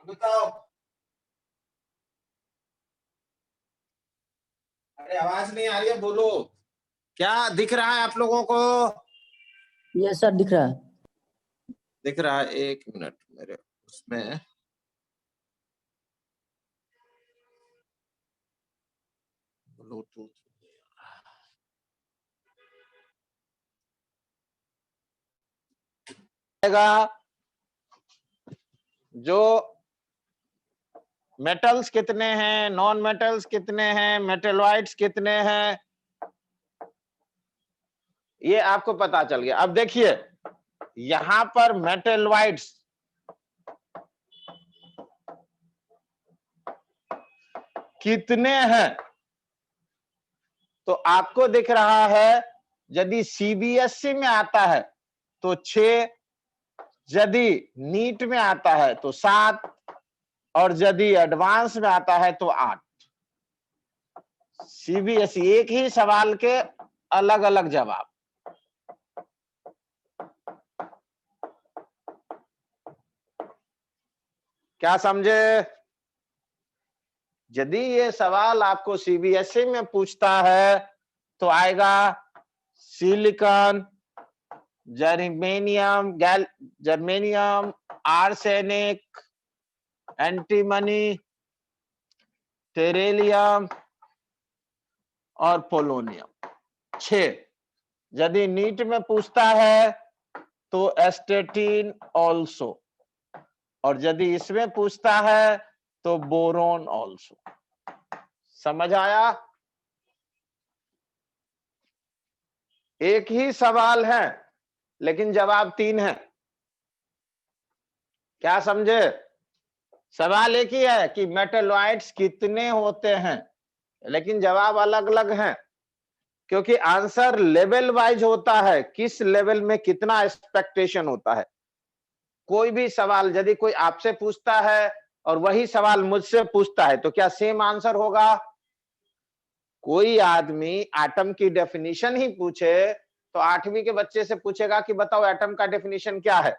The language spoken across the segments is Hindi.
बताओ। अरे आवाज नहीं आ रही है, बोलो। क्या दिख रहा है आप लोगों को? यस सर, दिख रहा है। दिख रहा है, एक मिनट मेरे उसमें ब्लूटूथ जो मेटल्स कितने हैं, नॉन मेटल्स कितने हैं, मेटलॉइड्स कितने हैं, ये आपको पता चल गया। अब देखिए यहां पर मेटलॉइड्स कितने हैं तो आपको दिख रहा है। यदि सीबीएसई में आता है तो 6, यदि नीट में आता है तो 7, और यदि एडवांस में आता है तो 8। सीबीएसई एक ही सवाल के अलग अलग जवाब। क्या समझे? यदि ये सवाल आपको सीबीएसई में पूछता है तो आएगा सिलिकॉन, जर्मेनियम, आर्सेनिक, एंटीमनी, टेरेलियम और पोलोनियम। 6। यदि नीट में पूछता है तो एस्टेटिन ऑल्सो, और यदि इसमें पूछता है तो बोरोन ऑल्सो। समझ आया? एक ही सवाल है लेकिन जवाब 3 है। क्या समझे? सवाल एक ही है कि मेटलॉइड्स कितने होते हैं, लेकिन जवाब अलग अलग हैं, क्योंकि आंसर लेवल वाइज होता है। किस लेवल में कितना एक्सपेक्टेशन होता है। कोई भी सवाल यदि कोई आपसे पूछता है और वही सवाल मुझसे पूछता है तो क्या सेम आंसर होगा? कोई आदमी एटम की डेफिनेशन ही पूछे तो 8वीं के बच्चे से पूछेगा कि बताओ एटम का डेफिनेशन क्या है।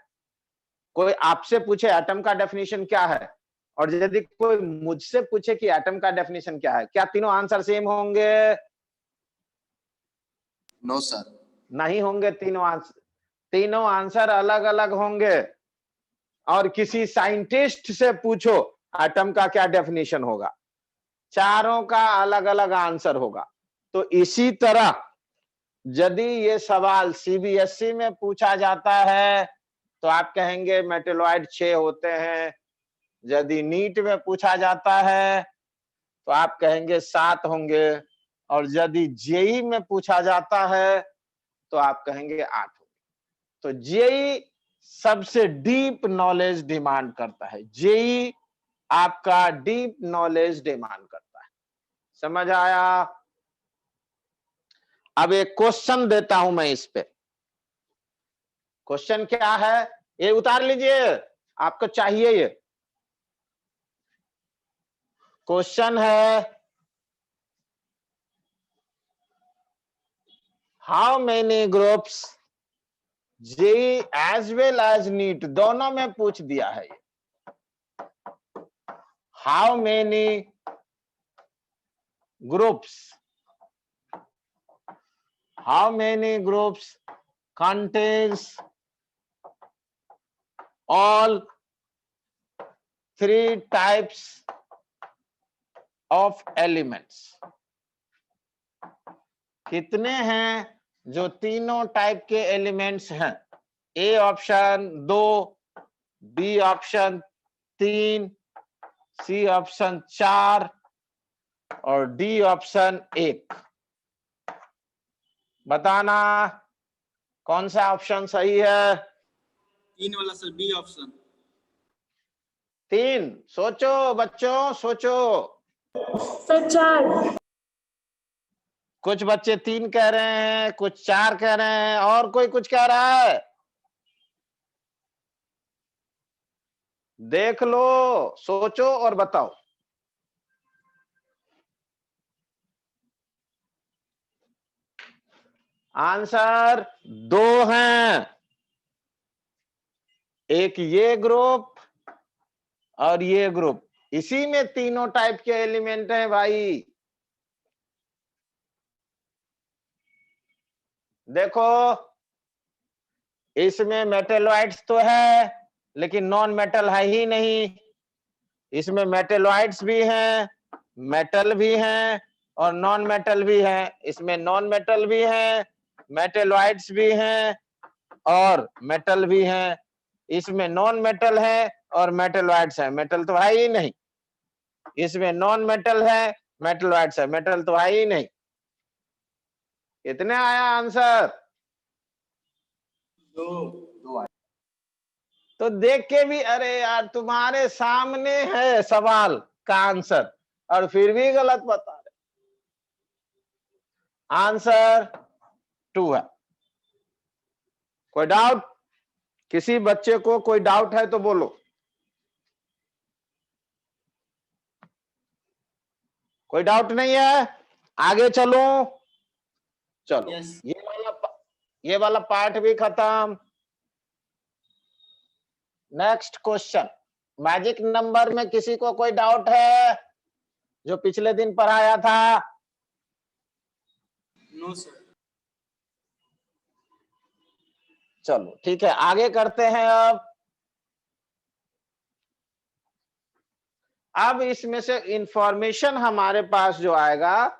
कोई आपसे पूछे एटम का डेफिनेशन क्या है, और यदि कोई मुझसे पूछे कि एटम का डेफिनेशन क्या है, क्या तीनों आंसर सेम होंगे? नो सर, नहीं होंगे। तीनों आंसर अलग अलग होंगे। और किसी साइंटिस्ट से पूछो एटम का क्या डेफिनेशन होगा, चारों का अलग अलग आंसर होगा। तो इसी तरह यदि ये सवाल सीबीएसई में पूछा जाता है तो आप कहेंगे मेटलॉइड 6 होते हैं। यदि नीट में पूछा जाता है तो आप कहेंगे 7 होंगे, और यदि जेई में पूछा जाता है तो आप कहेंगे 8 होंगे। तो जेई सबसे डीप नॉलेज डिमांड करता है। जेई आपका डीप नॉलेज डिमांड करता है। समझ आया? अब एक क्वेश्चन देता हूं मैं इस पे। क्वेश्चन क्या है ये उतार लीजिए, आपको चाहिए ये। क्वेश्चन है how many groups, JEE as well as NEET दोनों में पूछ दिया है ये। How many groups, how many groups contains all 3 types of elements। कितने हैं जो तीनों टाइप के एलिमेंट्स हैं? A option 2, B option 3, C option 4 और डी ऑप्शन 1। बताना कौन सा ऑप्शन सही है? 3 वाला सर, बी ऑप्शन। 3। सोचो बच्चों, सोचो। सर 4। कुछ बच्चे 3 कह रहे हैं, कुछ 4 कह रहे हैं, और कोई कुछ कह रहा है? देख लो, सोचो और बताओ। आंसर 2 हैं। एक ये ग्रुप और ये ग्रुप, इसी में तीनों टाइप के एलिमेंट हैं भाई। देखो इसमें मेटेलॉइड्स तो है लेकिन नॉन मेटल है ही नहीं। इसमें मेटेलॉइड्स भी हैं, मेटल भी हैं और नॉन मेटल भी हैं। इसमें नॉन मेटल भी हैं, मेटेलॉइड्स भी हैं और मेटल भी हैं। इसमें नॉन मेटल है और मेटेलॉइड्स है, मेटल तो है ही नहीं। इसमें नॉन मेटल है, मेटेलॉइड्स है, मेटल तो है ही नहीं। कितने आया आंसर? दो तो देख के भी, अरे यार तुम्हारे सामने है सवाल का आंसर और फिर भी गलत बता रहे। आंसर 2 है। कोई डाउट? किसी बच्चे को कोई डाउट है तो बोलो। कोई डाउट नहीं है? आगे चलो। चलो Yes. ये वाला पार्ट भी खत्म। नेक्स्ट क्वेश्चन, मैजिक नंबर में किसी को कोई डाउट है जो पिछले दिन पढ़ाया था? No sir. चलो ठीक है, आगे करते हैं। अब इसमें से इंफॉर्मेशन हमारे पास जो आएगा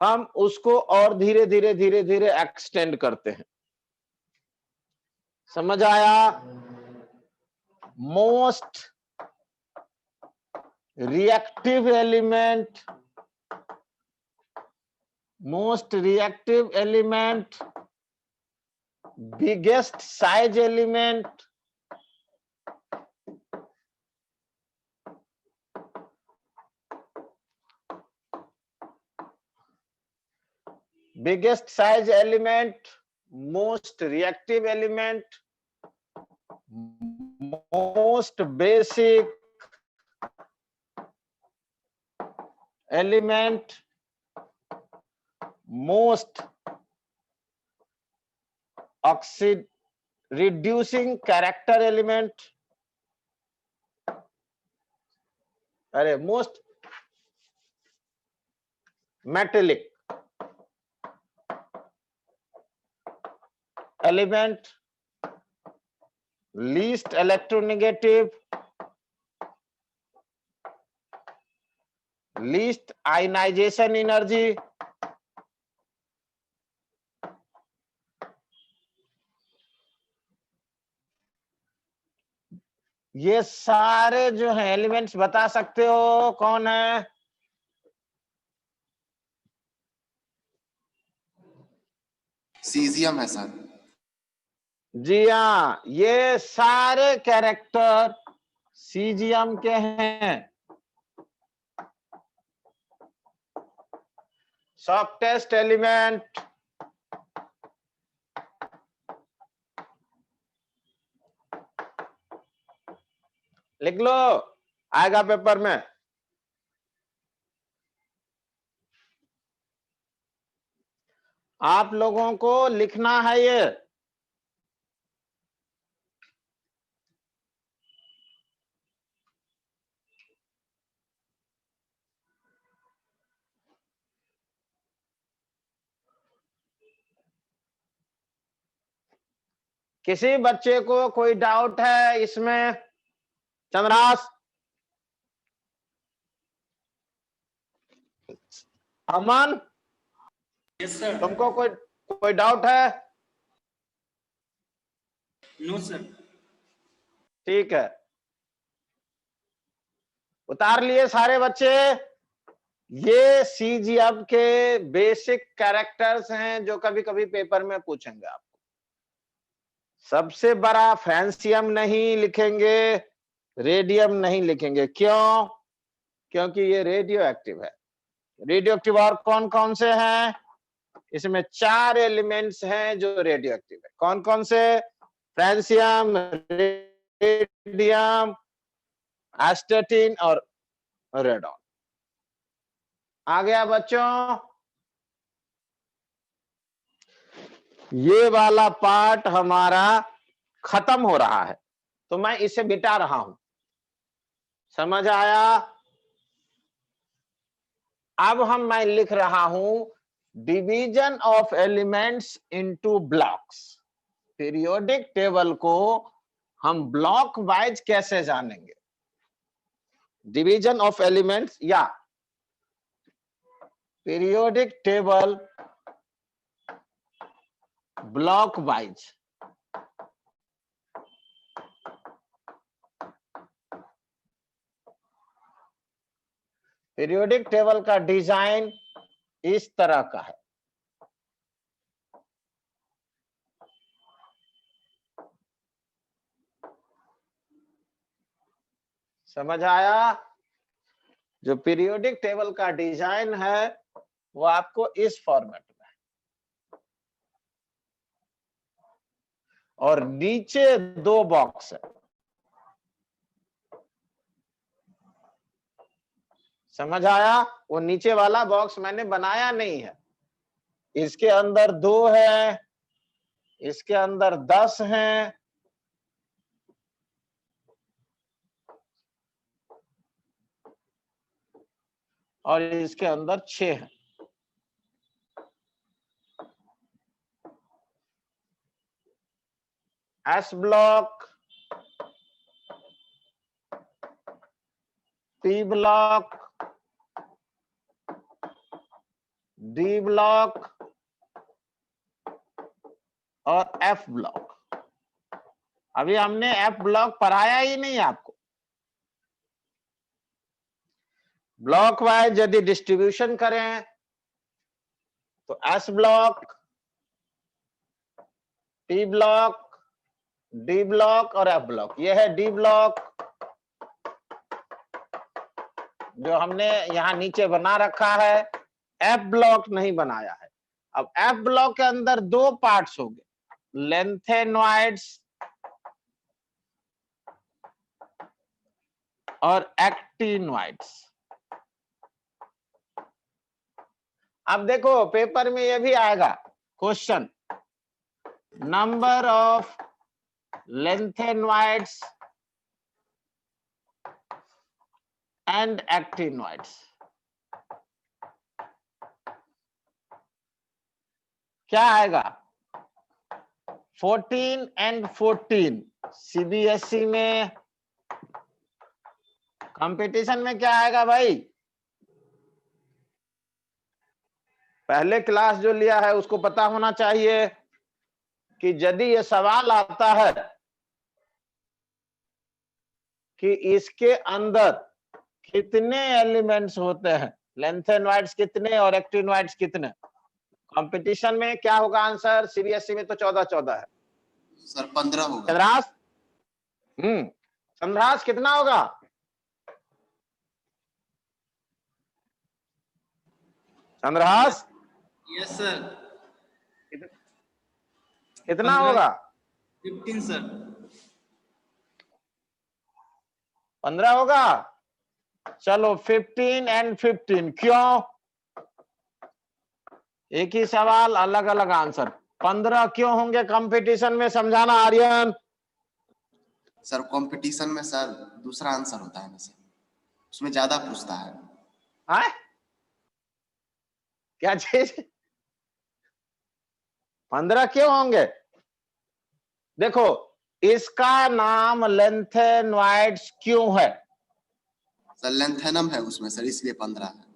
हम उसको और धीरे धीरे धीरे धीरे एक्सटेंड करते हैं। समझ आया? Most reactive element, most reactive element, biggest size element, biggest size element, most reactive element, most basic element, most oxid reducing character element, अरे most metallic element, least electronegative, least ionization energy, ये सारे जो है एलिमेंट्स बता सकते हो कौन है? सीजियम है सर। जी हाँ, ये सारे कैरेक्टर सीजियम के हैं। सॉफ्टेस्ट एलिमेंट, लिख लो, आएगा पेपर में। आप लोगों को लिखना है ये। किसी बच्चे को कोई डाउट है इसमें? Chandras, Aman, yes sir. तुमको कोई डाउट है? No sir. ठीक है, उतार लिए सारे बच्चे। ये सीजीएम के बेसिक कैरेक्टर्स हैं जो कभी कभी पेपर में पूछेंगे आपको। सबसे बड़ा फ्रांसियम नहीं लिखेंगे, रेडियम नहीं लिखेंगे। क्यों? क्योंकि ये रेडियो एक्टिव है। रेडियो एक्टिव और कौन कौन से हैं? इसमें 4 एलिमेंट्स हैं जो रेडियो एक्टिव है। कौन कौन से? फ्रांसियम, रेडियम, एस्टेटिन और रेडॉन। आ गया बच्चों? ये वाला पार्ट हमारा खत्म हो रहा है तो मैं इसे मिटा रहा हूं। समझ आया? अब मैं लिख रहा हूं division of elements into blocks. Periodic table को हम ब्लॉक वाइज कैसे जानेंगे? डिवीजन ऑफ एलिमेंट्स या periodic table block wise. Periodic table का डिजाइन इस तरह का है। समझ आया? जो पीरियोडिक टेबल का डिजाइन है वो आपको इस फॉर्मेट में है, और नीचे 2 बॉक्स है। समझ आया? वो नीचे वाला बॉक्स मैंने बनाया नहीं है। इसके अंदर 2 है, इसके अंदर 10 हैं, और इसके अंदर 6 हैं। S block, P block, D block और एफ ब्लॉक। अभी हमने एफ ब्लॉक पढ़ाया ही नहीं आपको। ब्लॉक वाइज यदि डिस्ट्रीब्यूशन करें तो S block, T block, D block और एफ ब्लॉक। यह है डी ब्लॉक जो हमने यहां नीचे बना रखा है। एफ ब्लॉक नहीं बनाया है। अब एफ ब्लॉक के अंदर 2 पार्ट्स हो गए, लेंथेनॉइड्स और एक्टिनॉइड्स। अब देखो पेपर में ये भी आएगा question, number of lanthanoids and actinoids. क्या आएगा? 14 एंड 14। सीबीएसई में कंपटीशन में क्या आएगा भाई? पहले क्लास जो लिया है उसको पता होना चाहिए कि यदि ये सवाल आता है कि इसके अंदर कितने एलिमेंट्स होते हैं, लेंथेनॉइड्स कितने और एक्टिनॉइड्स कितने, कंपटीशन में क्या होगा आंसर? सीबीएसई में तो 14 है सर। 15 होगा। चंद्रास, चंद्रास कितना होगा? Chandrahas yes sir. कितना होगा? 15 सर। 15 होगा। चलो 15 एंड 15। क्यों? एक ही सवाल अलग अलग आंसर। 15 क्यों होंगे कंपटीशन में? समझाना आर्यन। सर कंपटीशन में सर दूसरा आंसर होता है ना सर, उसमें ज्यादा पूछता है। हाँ? क्या चीज? 15 क्यों होंगे? देखो इसका नाम लेंथेनॉइड्स क्यों है? सर लेंथेनम है उसमें सर, इसलिए 15 है।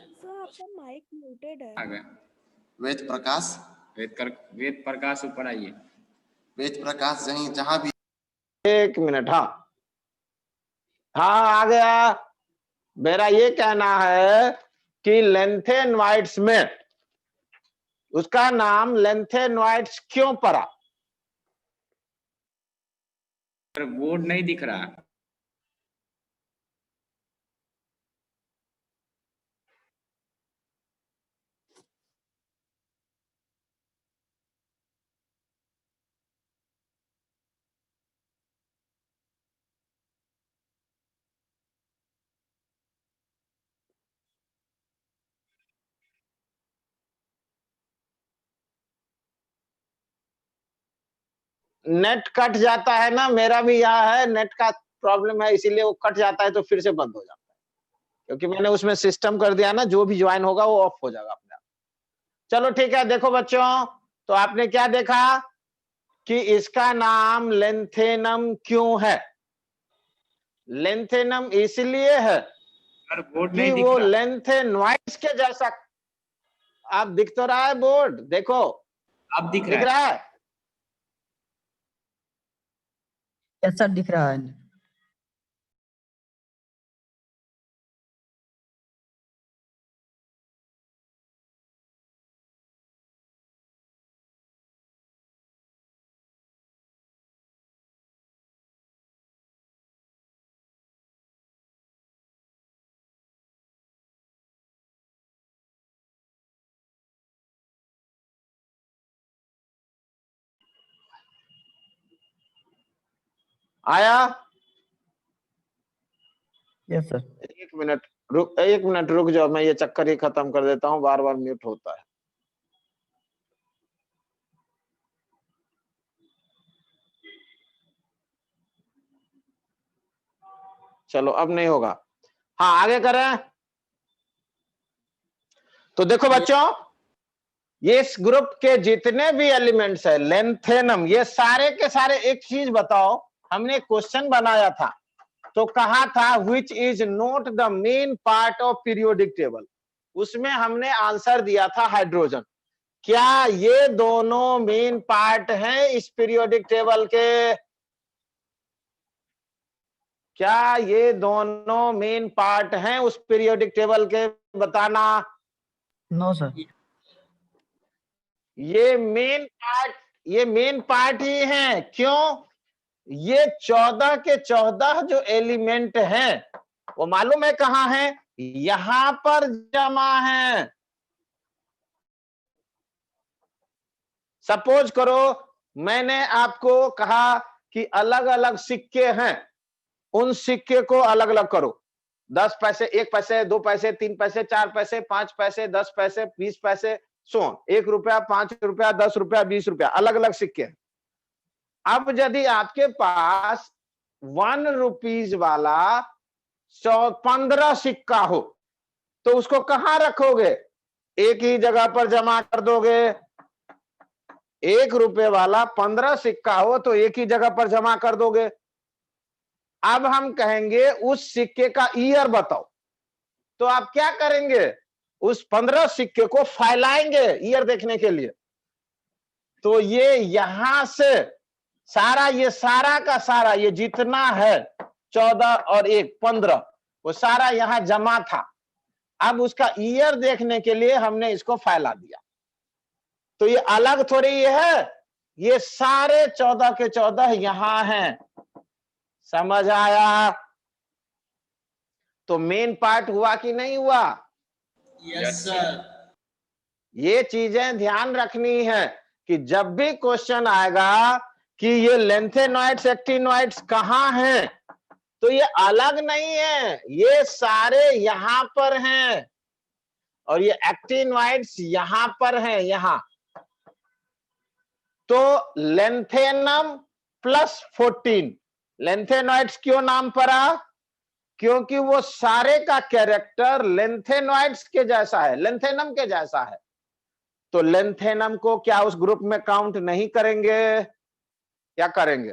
सर आपका माइक म्यूटेड है। आ गए। वेद प्रकाश, वेद प्रकाश ऊपर आइए। वेद प्रकाश जहां भी। एक मिनट, हाँ हाँ आ गया। मेरा ये कहना है कि लेंथेनॉइड्स में उसका नाम लेंथेनॉइड्स क्यों पड़ा? सर बोर्ड नहीं दिख रहा। नेट कट जाता है ना, मेरा भी यहाँ है, नेट का प्रॉब्लम है, इसीलिए वो कट जाता है तो फिर से बंद हो जाता है, क्योंकि मैंने उसमें सिस्टम कर दिया ना, जो भी ज्वाइन होगा वो ऑफ हो जाएगा अपने आप। चलो ठीक है, देखो बच्चों, तो आपने क्या देखा कि इसका नाम लेंथेनम क्यों है? लेंथेनम इसलिए है सर बोर्ड कि नहीं दिख वो रहा। लेंथेनॉइड्स के जैसा। आप दिख तो रहा है बोर्ड, देखो अब दिख रहा दिख है। रहा है। यस सर दिख रहा है। आया? Yes sir. एक मिनट रुक जाओ, मैं ये चक्कर ही खत्म कर देता हूँ, बार बार म्यूट होता है। चलो अब नहीं होगा। हाँ आगे करें। तो देखो बच्चों, ये इस ग्रुप के जितने भी एलिमेंट्स है लेंथेनम, ये सारे के सारे, एक चीज बताओ, हमने क्वेश्चन बनाया था तो कहा था which is not the main part of periodic table, उसमें हमने आंसर दिया था हाइड्रोजन। क्या ये दोनों मेन पार्ट हैं इस पीरियोडिक टेबल के? क्या ये दोनों मेन पार्ट हैं उस पीरियोडिक टेबल के? बताना। No sir. ये मेन पार्ट ही हैं। क्यों? ये 14 के 14 जो एलिमेंट हैं वो मालूम है कहां है? यहां पर जमा है। सपोज करो मैंने आपको कहा कि अलग अलग सिक्के हैं, उन सिक्के को अलग अलग करो। 10 पैसे, 1 पैसे, 2 पैसे, 3 पैसे, 4 पैसे, 5 पैसे, 10 पैसे, 20 पैसे, सो 1 रुपया, 5 रुपया, 10 रुपया, 20 रुपया, अलग अलग सिक्के। अब यदि आपके पास 1 रुपीज वाला 15 सिक्का हो तो उसको कहां रखोगे? एक ही जगह पर जमा कर दोगे। 1 रुपए वाला 15 सिक्का हो तो एक ही जगह पर जमा कर दोगे। अब हम कहेंगे उस सिक्के का ईयर बताओ, तो आप क्या करेंगे? उस 15 सिक्के को फैलाएंगे ईयर देखने के लिए। तो ये यहां से सारा, ये सारा का सारा, ये जितना है 14 और 1 15, वो सारा यहां जमा था। अब उसका ईयर देखने के लिए हमने इसको फैला दिया। तो ये अलग थोड़ी ये है, ये सारे 14 के 14 यहां हैं। समझ आया? तो मेन पार्ट हुआ कि नहीं हुआ? Yes sir. ये चीजें ध्यान रखनी है कि जब भी क्वेश्चन आएगा कि ये लेंथेनॉइड्स एक्टिनॉइड्स कहां हैं, तो ये अलग नहीं है, ये सारे यहां पर हैं और ये एक्टिनॉइड्स यहां पर हैं, यहां। तो लेंथेनम प्लस 14 लेंथेनॉइड्स क्यों नाम पड़ा? क्योंकि वो सारे का कैरेक्टर लेंथेनॉइड्स के जैसा है, लेंथेनम के जैसा है। तो लेंथेनम को क्या उस ग्रुप में काउंट नहीं करेंगे? क्या करेंगे?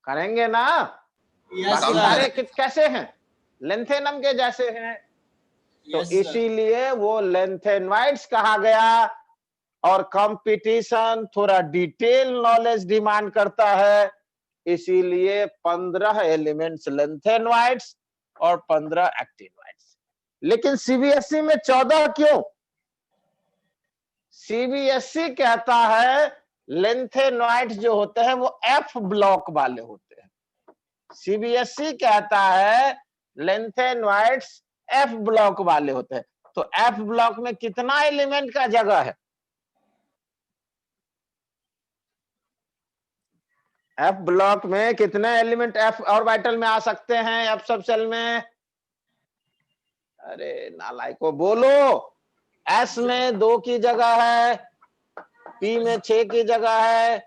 करेंगे ना? यस बाकी सर। सारे कैसे हैं? लेंथेनम के जैसे हैं, तो Yes, sir. इसीलिए वो लेंथेनॉइड्स कहा गया। और कंपटीशन थोड़ा डिटेल नॉलेज डिमांड करता है, इसीलिए 15 एलिमेंट्स लेंथेनॉइड्स और 15 एक्टिनॉइड्स। लेकिन सीबीएसई में 14 क्यों? सीबीएसई कहता है लेंथेनॉइड्स जो होते हैं वो एफ ब्लॉक वाले होते हैं। सीबीएसई कहता है लेंथेनॉइड्स एफ ब्लॉक वाले होते हैं। तो एफ ब्लॉक में कितना एलिमेंट का जगह है? एफ ब्लॉक में कितने एलिमेंट एफ ऑर्बिटल में आ सकते हैं एफ सब सेल में? अरे नालायको बोलो। एस में 2 की जगह है, पी में 6 की जगह है,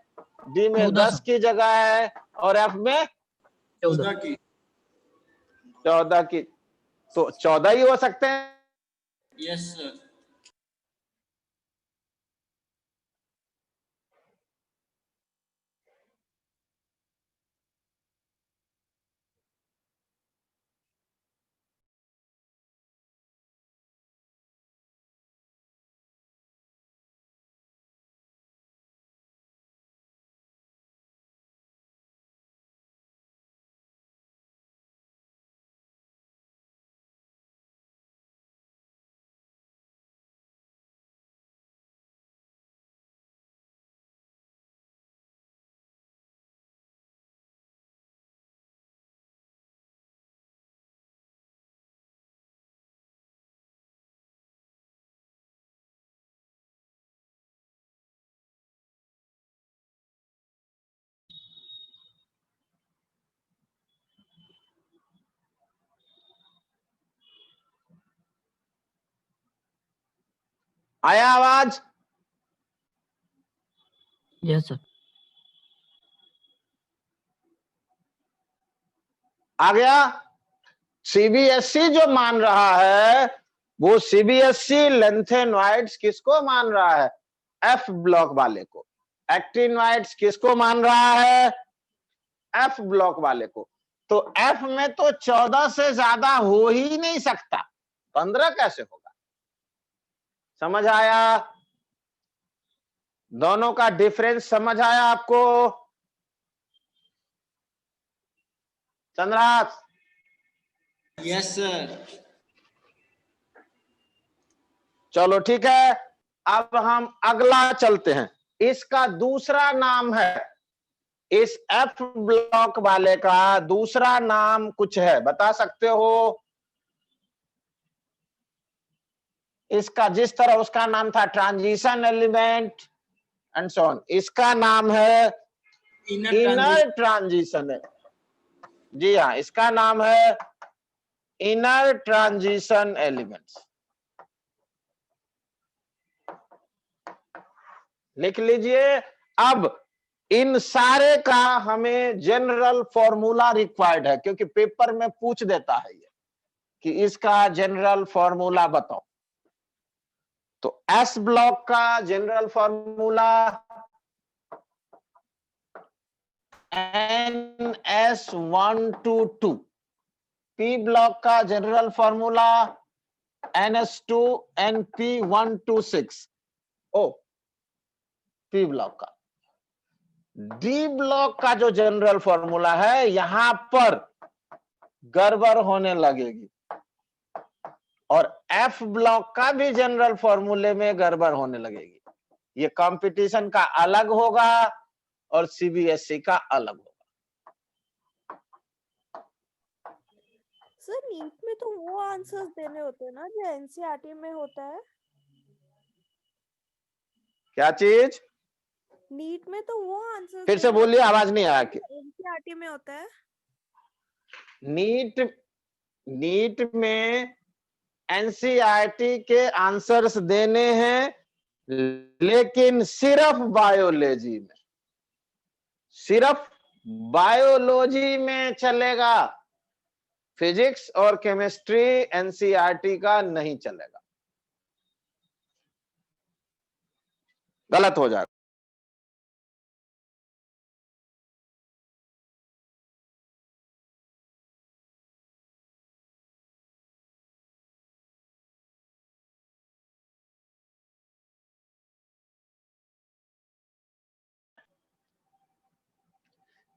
डी में 14 10 की जगह है, और एफ में 14 14 की। तो 14 ही हो सकते हैं। Yes, sir. आया आवाज? Yes sir. आ गया? सीबीएसई जो मान रहा है वो सीबीएसई लेंथेनॉइड्स किसको मान रहा है? एफ ब्लॉक वाले को। एक्टिनॉइड्स किसको मान रहा है? एफ ब्लॉक वाले को। तो एफ में तो 14 से ज्यादा हो ही नहीं सकता, 15 कैसे होगा? समझ आया? दोनों का डिफरेंस समझ आया आपको? चंद्रास? Yes, sir. चलो ठीक है, अब हम अगला चलते हैं। इसका दूसरा नाम है, इस एफ ब्लॉक वाले का दूसरा नाम कुछ है, बता सकते हो? इसका जिस तरह उसका नाम था transition element and so on, इसका नाम है Inner इनर ट्रांजिशन। जी हाँ, इसका नाम है इनर ट्रांजिशन एलिमेंट्स। लिख लीजिए। अब इन सारे का हमें जनरल फॉर्मूला रिक्वायर्ड है, क्योंकि पेपर में पूछ देता है ये कि इसका जनरल फॉर्मूला बताओ। तो एस ब्लॉक का general formula NS122। P block का जनरल फॉर्मूला NS2NP126। ओ, पी ब्लॉक का। डी ब्लॉक का जो जनरल फॉर्मूला है, यहां पर गड़बड़ होने लगेगी, और एफ ब्लॉक का भी जनरल फॉर्मूले में गड़बड़ होने लगेगी। ये कंपटीशन का अलग होगा और सीबीएसई का अलग होगा। सर नीट में तो वो आंसर्स देने होते हैं ना जो एनसीईआरटी में होता है। क्या चीज? नीट में तो वो आंसर्स फिर से बोलिए, आवाज नहीं आया कि एनसीईआरटी में होता है। नीट में एनसीईआरटी के आंसर्स देने हैं, लेकिन सिर्फ बायोलॉजी में, सिर्फ बायोलॉजी में चलेगा। फिजिक्स और केमिस्ट्री एनसीईआरटी का नहीं चलेगा, गलत हो जाएगा।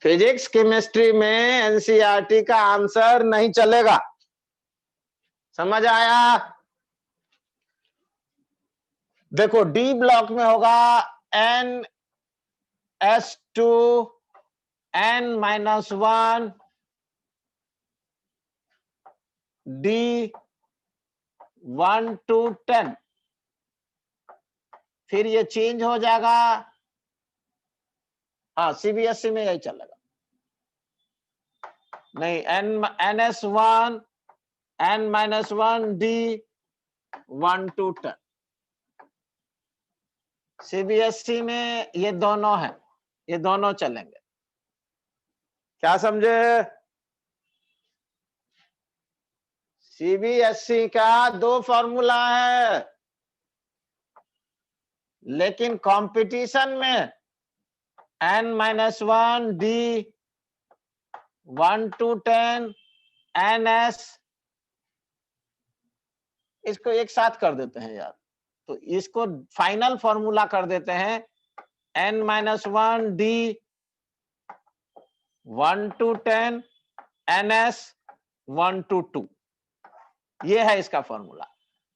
फिजिक्स केमिस्ट्री में एनसीईआरटी का आंसर नहीं चलेगा। समझ आया? देखो डी ब्लॉक में होगा NS2 N-1 D1 to 10, फिर ये चेंज हो जाएगा। हाँ सीबीएसई में यही चलेगा। नहीं NS1 N-1 D1 to 10, CBSE में ये दोनों है, ये दोनों चलेंगे। क्या समझे? सीबीएसई का 2 फॉर्मूला है, लेकिन कंपटीशन में N-1 D1 to 10 NS, इसको एक साथ कर देते हैं यार, तो इसको फाइनल फॉर्मूला कर देते हैं N-1 D1 to 10 NS 1 to 2, ये है इसका फॉर्मूला।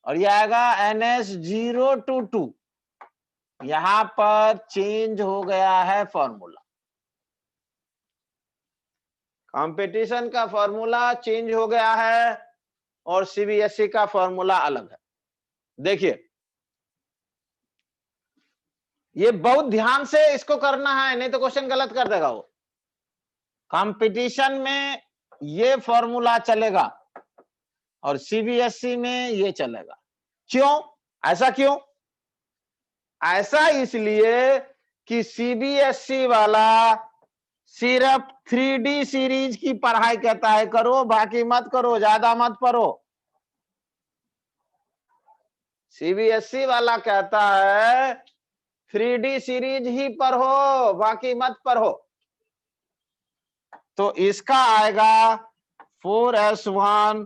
और ये आएगा NS 0 to 2, यहां पर चेंज हो गया है फॉर्मूला। कंपटीशन का फॉर्मूला चेंज हो गया है और सीबीएसई का फॉर्मूला अलग है। देखिए ये बहुत ध्यान से इसको करना है, नहीं तो क्वेश्चन गलत कर देगा वो। कंपटीशन में ये फॉर्मूला चलेगा और सीबीएसई में ये चलेगा। क्यों? ऐसा क्यों? ऐसा इसलिए कि सीबीएसई वाला सिर्फ 3D सीरीज की पढ़ाई कहता है करो, बाकी मत करो, ज्यादा मत पढ़ो। सीबीएसई वाला कहता है 3D सीरीज ही पढ़ो, बाकी मत पढ़ो। तो इसका आएगा 4S1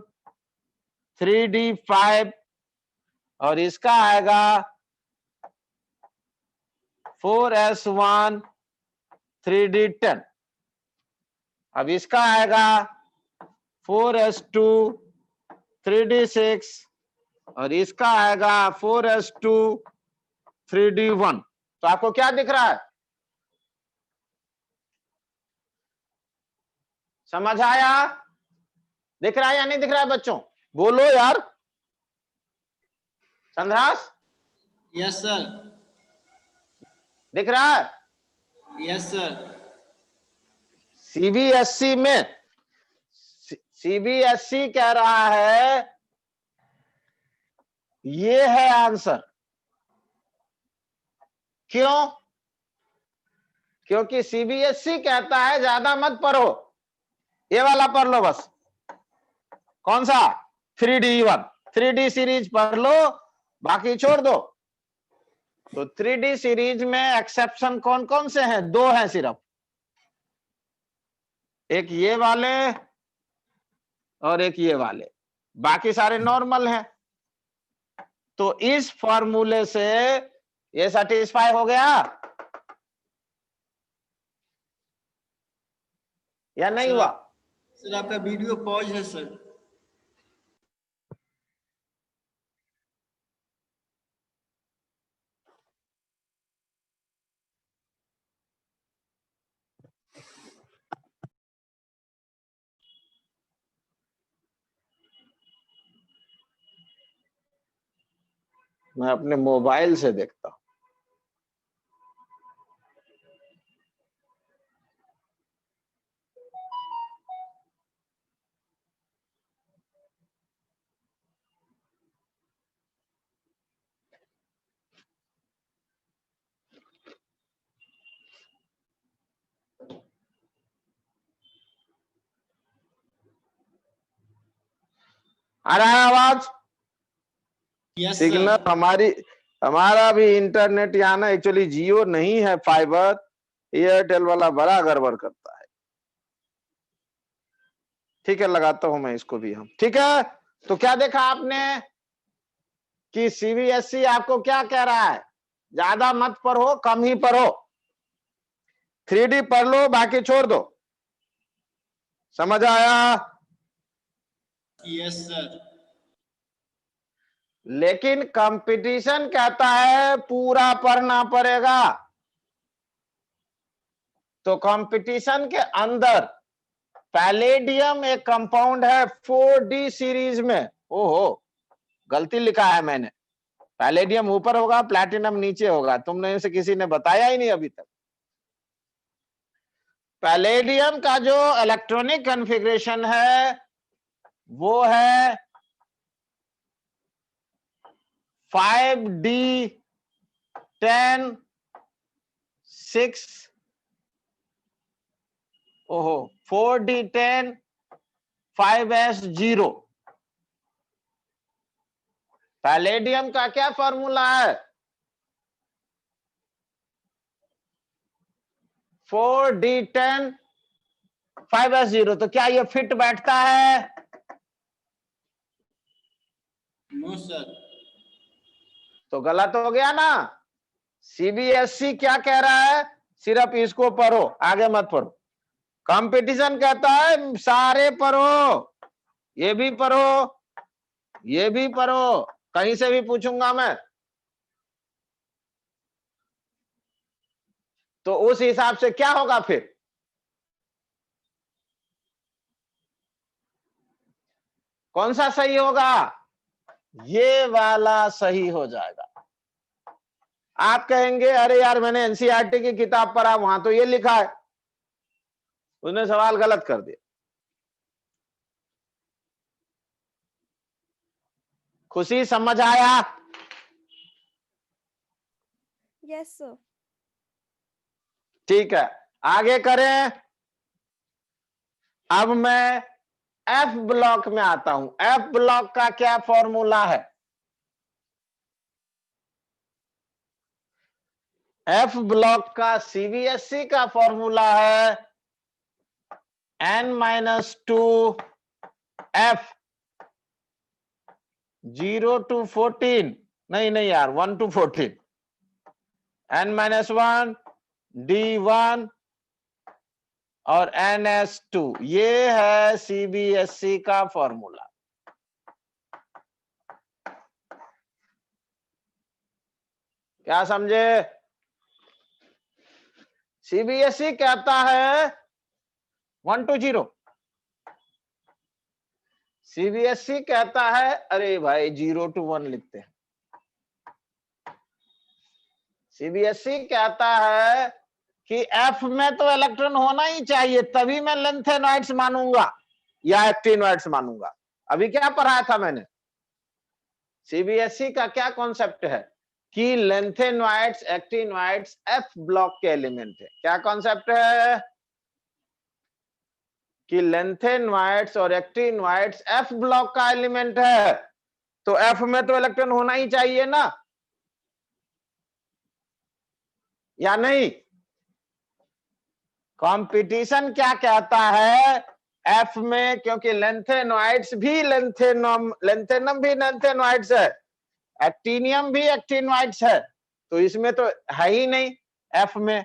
3D5 और इसका आएगा 4S1 3D10। अब इसका आएगा 4S2 3D6 और इसका आएगा 4S2 3D1। तो आपको क्या दिख रहा है? समझ आया? दिख रहा है या नहीं दिख रहा है बच्चों? बोलो यार। संध्रास यस सर। दिख रहा है? Yes sir. सीबीएसई में सीबीएसई कह रहा है ये है आंसर। क्यों? क्योंकि सीबीएसई कहता है ज्यादा मत पढ़ो, ये वाला पढ़ लो बस। कौन सा? 3D1 3D सीरीज पढ़ लो, बाकी छोड़ दो। तो 3D सीरीज में एक्सेप्शन कौन कौन से हैं? 2 हैं सिर्फ, एक ये वाले और एक ये वाले, बाकी सारे नॉर्मल हैं। तो इस फॉर्मूले से ये सेटिस्फाई हो गया या नहीं हुआ? सर आपका वीडियो पॉज है सर। मैं अपने मोबाइल से देखता हूं। आ रहा है आवाज? यस सिग्नल हमारा भी इंटरनेट यहाँ ना एक्चुअली जियो नहीं है, फाइबर एयरटेल वाला बड़ा गड़बड़ करता है। ठीक है, लगाता हूं मैं इसको भी हम। ठीक है, तो क्या देखा आपने कि सीबीएसई आपको क्या कह रहा है? ज्यादा मत पढ़ो, कम ही पढ़ो। 3D पढ़ लो, बाकी छोड़ दो। समझ आया? Yes sir. लेकिन कंपटीशन कहता है पूरा पढ़ना पड़ेगा। तो कंपटीशन के अंदर पैलेडियम एक कंपाउंड है 4D सीरीज में। ओहो, गलती लिखा है मैंने। पैलेडियम ऊपर होगा, प्लैटिनम नीचे होगा। तुमने से किसी ने बताया ही नहीं अभी तक। पैलेडियम का जो इलेक्ट्रॉनिक कॉन्फ़िगरेशन है वो है 5D10 6, ओहो 4D10 5S0। पैलेडियम का क्या फॉर्मूला है? 4D10 5S0। तो क्या ये फिट बैठता है? No sir. तो गलत हो गया ना। सीबीएसई क्या कह रहा है? सिर्फ इसको पढ़ो, आगे मत पढ़ो। कंपटीशन कहता है सारे पढ़ो, ये भी पढ़ो, ये भी पढ़ो। कहीं से भी पूछूंगा मैं तो उस हिसाब से क्या होगा फिर? कौन सा सही होगा? ये वाला सही हो जाएगा। आप कहेंगे अरे यार मैंने एनसीईआरटी की किताब पढ़ा, वहां तो ये लिखा है। उसने सवाल गलत कर दिया। खुशी समझ आया? Yes sir. ठीक है, आगे करें। अब मैं एफ ब्लॉक में आता हूं। एफ ब्लॉक का क्या फॉर्मूला है? एफ ब्लॉक का सीबीएसई का फॉर्मूला है n-2 f 0 to 14, नहीं यार 1 to 14, n-1 d1 और ns2। ये है सीबीएसई का फॉर्मूला। क्या समझे? सीबीएसई कहता है 1 to 0। सीबीएसई कहता है अरे भाई 0 to 1 लिखते हैं। सीबीएसई कहता है कि एफ में तो इलेक्ट्रॉन होना ही चाहिए, तभी मैं लेंथेनॉइड्स मानूंगा या एक्टिनॉइड्स मानूंगा। अभी क्या पढ़ाया था मैंने? सीबीएसई का क्या कॉन्सेप्ट है कि लेंथेनॉइड्स एक्टिनॉइड्स एफ ब्लॉक के एलिमेंट है। क्या कॉन्सेप्ट है? कि लेंथेनॉइड्स और एक्टिनॉइड्स एफ ब्लॉक का एलिमेंट है, तो एफ में तो इलेक्ट्रॉन होना ही चाहिए ना, या नहीं? कंपटीशन क्या कहता है? एफ में, क्योंकि लेंथेनॉइड्स भी लेंथेनम भी लेंथेनॉइड्स है, एक्टिनियम भी एक्टिनॉइड्स है, तो इसमें तो है ही नहीं एफ में।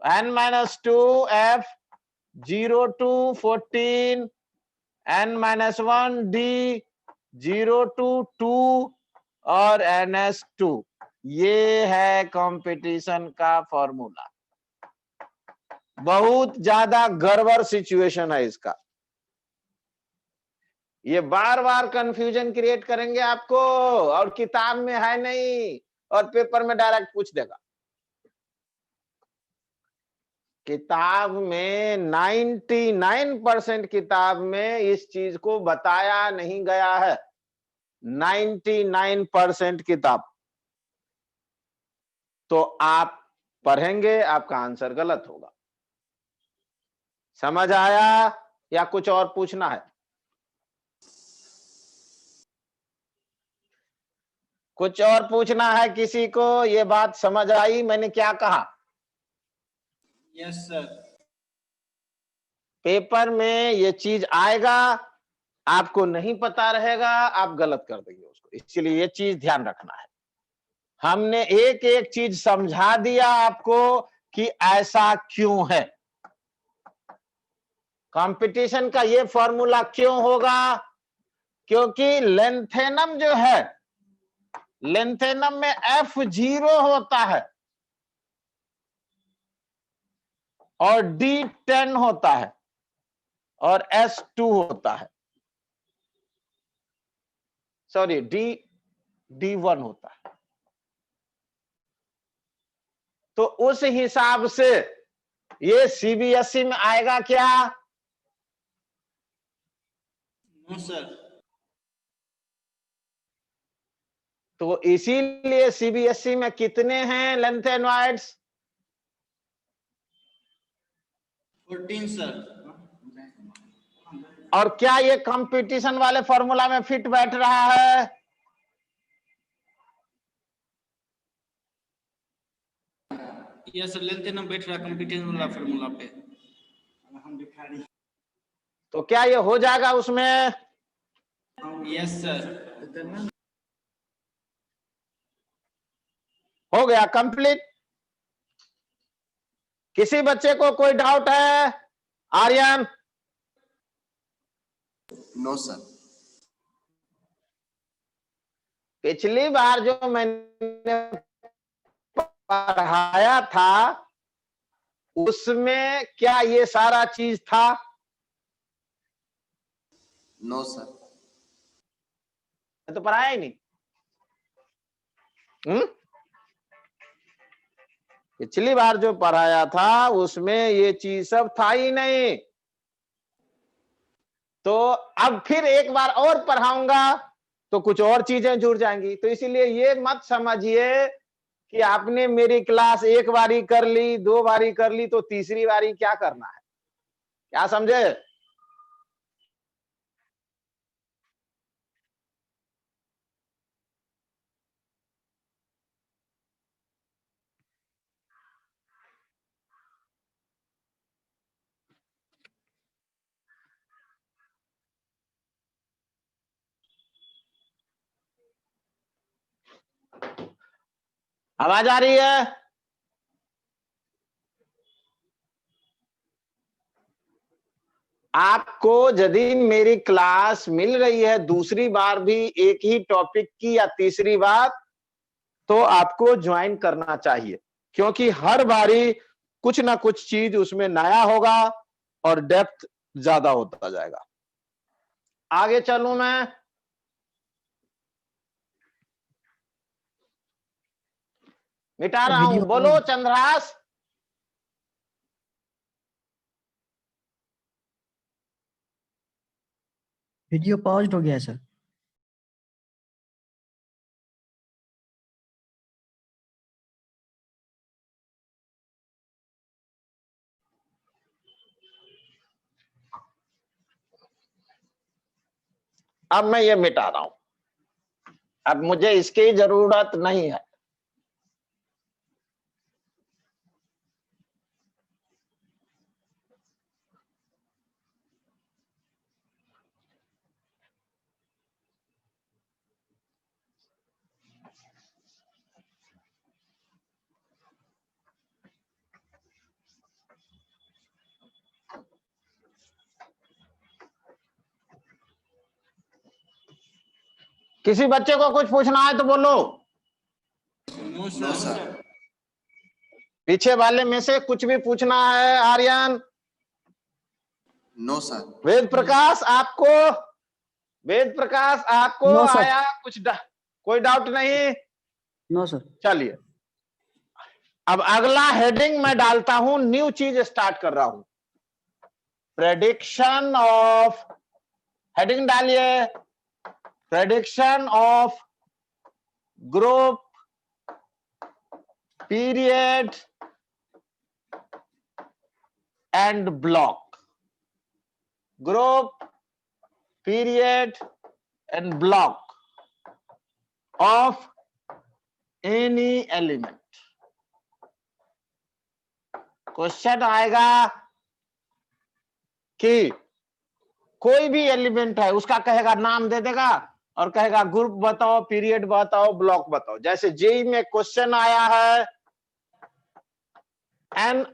n-2 f 0 to 14, n-1 d 0 to 2 और ns2। ये है कंपटीशन का फॉर्मूला। बहुत ज्यादा गड़बड़ सिचुएशन है इसका। ये बार बार कंफ्यूजन क्रिएट करेंगे आपको, और किताब में है नहीं, और पेपर में डायरेक्ट पूछ देगा। किताब में 99% किताब में इस चीज को बताया नहीं गया है। 99% किताब। तो आप पढ़ेंगे, आपका आंसर गलत होगा। समझ आया या कुछ और पूछना है? कुछ और पूछना है किसी को? ये बात समझ आई मैंने क्या कहा? Yes sir. पेपर में ये चीज आएगा, आपको नहीं पता रहेगा, आप गलत कर देंगे उसको। इसलिए ये चीज ध्यान रखना है। हमने एक एक चीज समझा दिया आपको कि ऐसा क्यों है। कंपटीशन का ये फॉर्मूला क्यों होगा, क्योंकि लेंथेनम जो है, लेंथेनम में F0 होता है और D10 होता है और S2 होता है, सॉरी D1 होता है। तो उस हिसाब से ये सीबीएसई में आएगा क्या? No sir. तो इसीलिए सीबीएसई में कितने हैं लेंथेनॉइड्स? 14 सर। और क्या ये कंपटीशन वाले फॉर्मूला में फिट बैठ रहा है? यस सर, लेते ना बैठ रहा कंपटीशन वाला फार्मूला पे। तो क्या ये हो जाएगा उसमें? Yes sir. हो गया कंप्लीट। किसी बच्चे को कोई डाउट है? आर्यन? No sir. पिछली बार जो मैंने पढ़ाया था उसमें क्या ये सारा चीज था? No sir. मैं तो पढ़ाया ही नहीं। पिछली बार जो पढ़ाया था उसमें ये चीज सब था ही नहीं। तो अब फिर एक बार और पढ़ाऊंगा तो कुछ और चीजें जुड़ जाएंगी। तो इसीलिए ये मत समझिए कि आपने मेरी क्लास एक बारी कर ली, दो बारी कर ली तो तीसरी बारी क्या करना है, क्या समझे? आवाज आ रही है? आपको यदि मेरी क्लास मिल रही है दूसरी बार भी एक ही टॉपिक की या तीसरी बार, तो आपको ज्वाइन करना चाहिए, क्योंकि हर बारी कुछ ना कुछ चीज उसमें नया होगा और डेप्थ ज्यादा होता जाएगा। आगे चलूं मैं? मिटा रहा हूं, बोलो चंद्रहास। वीडियो पॉज हो गया सर। अब मैं ये मिटा रहा हूं, अब मुझे इसकी जरूरत नहीं है। किसी बच्चे को कुछ पूछना है तो बोलो। No no sir. सर। पीछे वाले में से कुछ भी पूछना है? आर्यन? No sir. वेद प्रकाश आपको, वेद प्रकाश आपको नो सर। आया कुछ कोई डाउट नहीं? No sir. चलिए अब अगला हेडिंग मैं डालता हूं, न्यू चीज स्टार्ट कर रहा हूं। प्रेडिक्शन ऑफ, हेडिंग डालिए, prediction of group period and block. Group period and block of any element. Question आएगा कि कोई भी एलिमेंट है उसका कहेगा, नाम दे देगा और कहेगा ग्रुप बताओ, पीरियड बताओ, ब्लॉक बताओ। जैसे जेई में क्वेश्चन आया है एन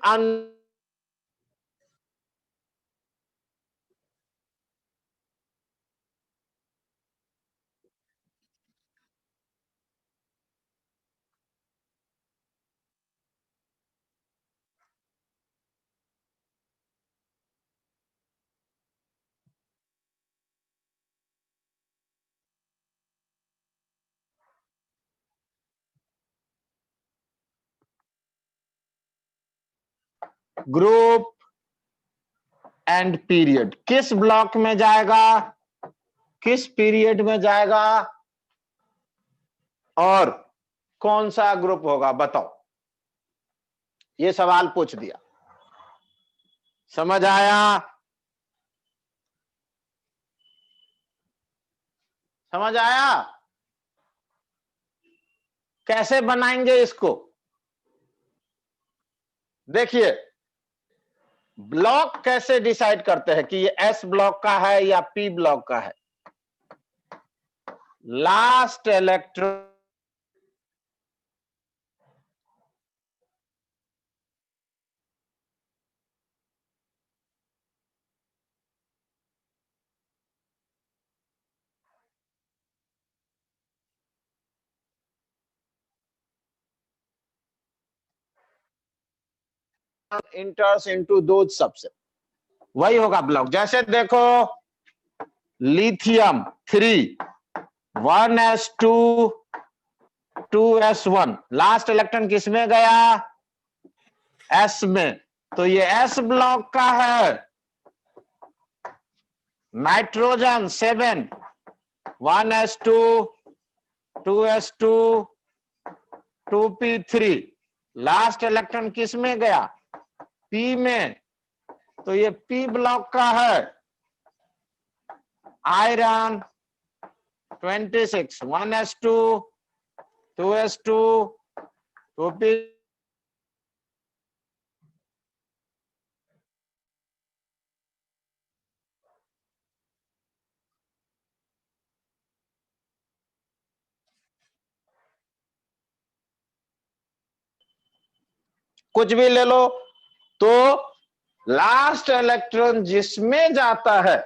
ग्रुप एंड पीरियड किस ब्लॉक में जाएगा, किस पीरियड में जाएगा और कौन सा ग्रुप होगा, बताओ। ये सवाल पूछ दिया, समझ आया? समझ आया? कैसे बनाएंगे इसको? देखिए, ब्लॉक कैसे डिसाइड करते हैं कि ये एस ब्लॉक का है या पी ब्लॉक का है। Last electron enters into those subset, वही होगा ब्लॉक। जैसे देखो lithium 3 1s2 2s1, last electron किस में गया, एस में, तो ये एस ब्लॉक का है। Nitrogen 7 1s2 2s2 2p3, last electron किस में गया, पी में, तो ये पी ब्लॉक का है। आयरन 26 1s2 2s2 2p, कुछ भी ले लो, तो लास्ट इलेक्ट्रॉन जिसमें जाता है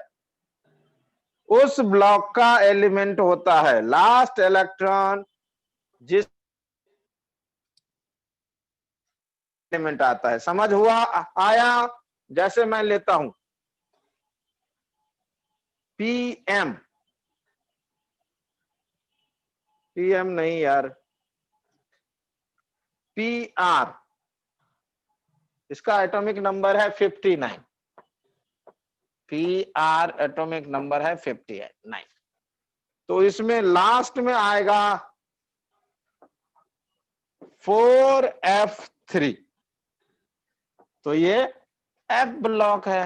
उस ब्लॉक का एलिमेंट होता है। लास्ट इलेक्ट्रॉन जिस एलिमेंट आता है, समझ हुआ? आया? जैसे मैं लेता हूं पीएम, पीएम नहीं यार, पीआर, इसका एटॉमिक नंबर है 59, पीआर एटॉमिक नंबर है 59, तो इसमें लास्ट में आएगा 4f3, तो ये एफ ब्लॉक है।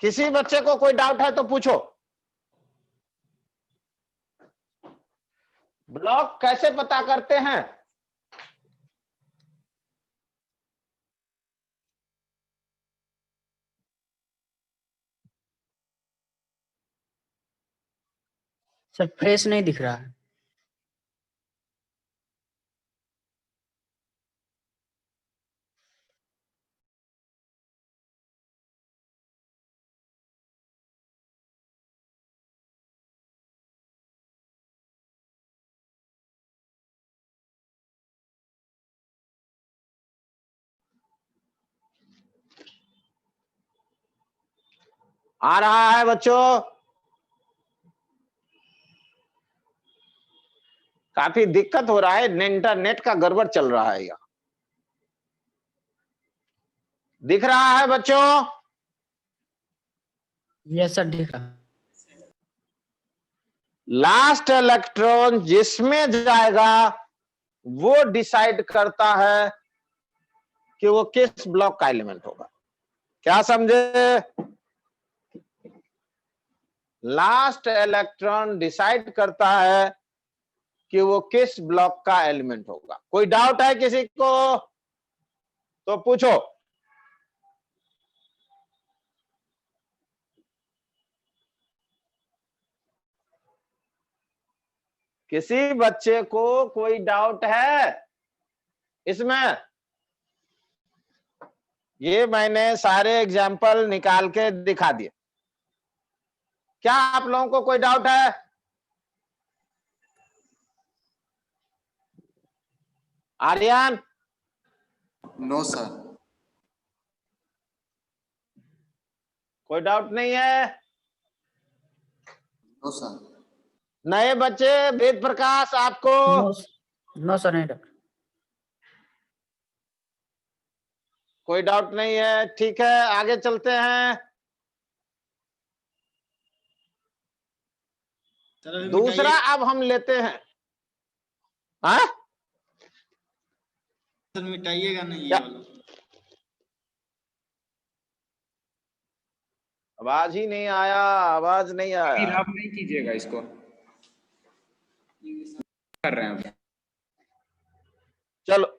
किसी बच्चे को कोई डाउट है तो पूछो। ब्लॉक कैसे पता करते हैं? सर फ्रेश नहीं दिख रहा है। आ रहा है बच्चों? काफी दिक्कत हो रहा है, इंटरनेट का गड़बड़ चल रहा है। यहाँ दिख रहा है बच्चों? यस सर दिख रहा है। लास्ट इलेक्ट्रॉन जिसमें जाएगा वो डिसाइड करता है कि वो किस ब्लॉक का एलिमेंट होगा। क्या समझे? लास्ट इलेक्ट्रॉन डिसाइड करता है कि वो किस ब्लॉक का एलिमेंट होगा। कोई डाउट है किसी को तो पूछो। किसी बच्चे को कोई डाउट है इसमें? ये मैंने सारे एग्जाम्पल निकाल के दिखा दिए। क्या आप लोगों को कोई डाउट है? आर्यन? No sir. कोई डाउट नहीं है? No sir. नए बच्चे, वेद प्रकाश, आपको? नो नो सर, नहीं डॉक्टर। कोई डाउट नहीं है, ठीक है, आगे चलते हैं। सर अभी दूसरा मिटाइए, अब हम लेते हैं। हाँ, सर मिटाइएगा नहीं ये क्या? वाला। आवाज ही नहीं आया, आवाज नहीं फिर आया। आप नहीं कीजिएगा इसको, कर रहे हैं अभी। चलो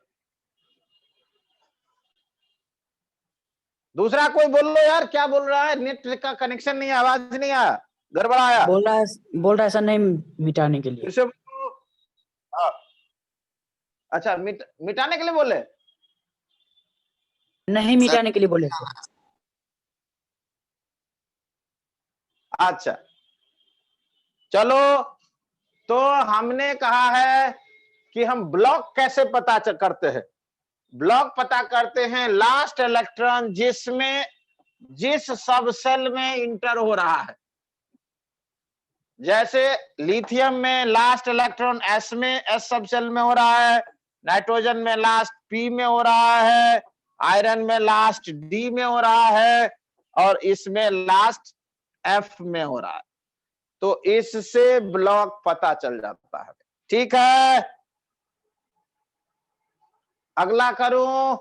दूसरा कोई बोल लो यार, क्या बोल रहा है? नेट का कनेक्शन नहीं है, आवाज नहीं आया, गड़बड़ आया। बोल रहा है सर नहीं मिटाने के लिए। फिर से बोलो। हाँ। अच्छा, मिटाने के लिए बोले? नहीं मिटाने के लिए बोले सर। अच्छा चलो, तो हमने कहा है कि हम ब्लॉक कैसे पता करते हैं। ब्लॉक पता करते हैं लास्ट इलेक्ट्रॉन जिस सब सेल में इंटर हो रहा है। जैसे लिथियम में लास्ट इलेक्ट्रॉन एस सब सेल में हो रहा है, नाइट्रोजन में लास्ट पी में हो रहा है, आयरन में लास्ट डी में हो रहा है, और इसमें लास्ट एफ में हो रहा है। तो इससे ब्लॉक पता चल जाता है। ठीक है, अगला करूं।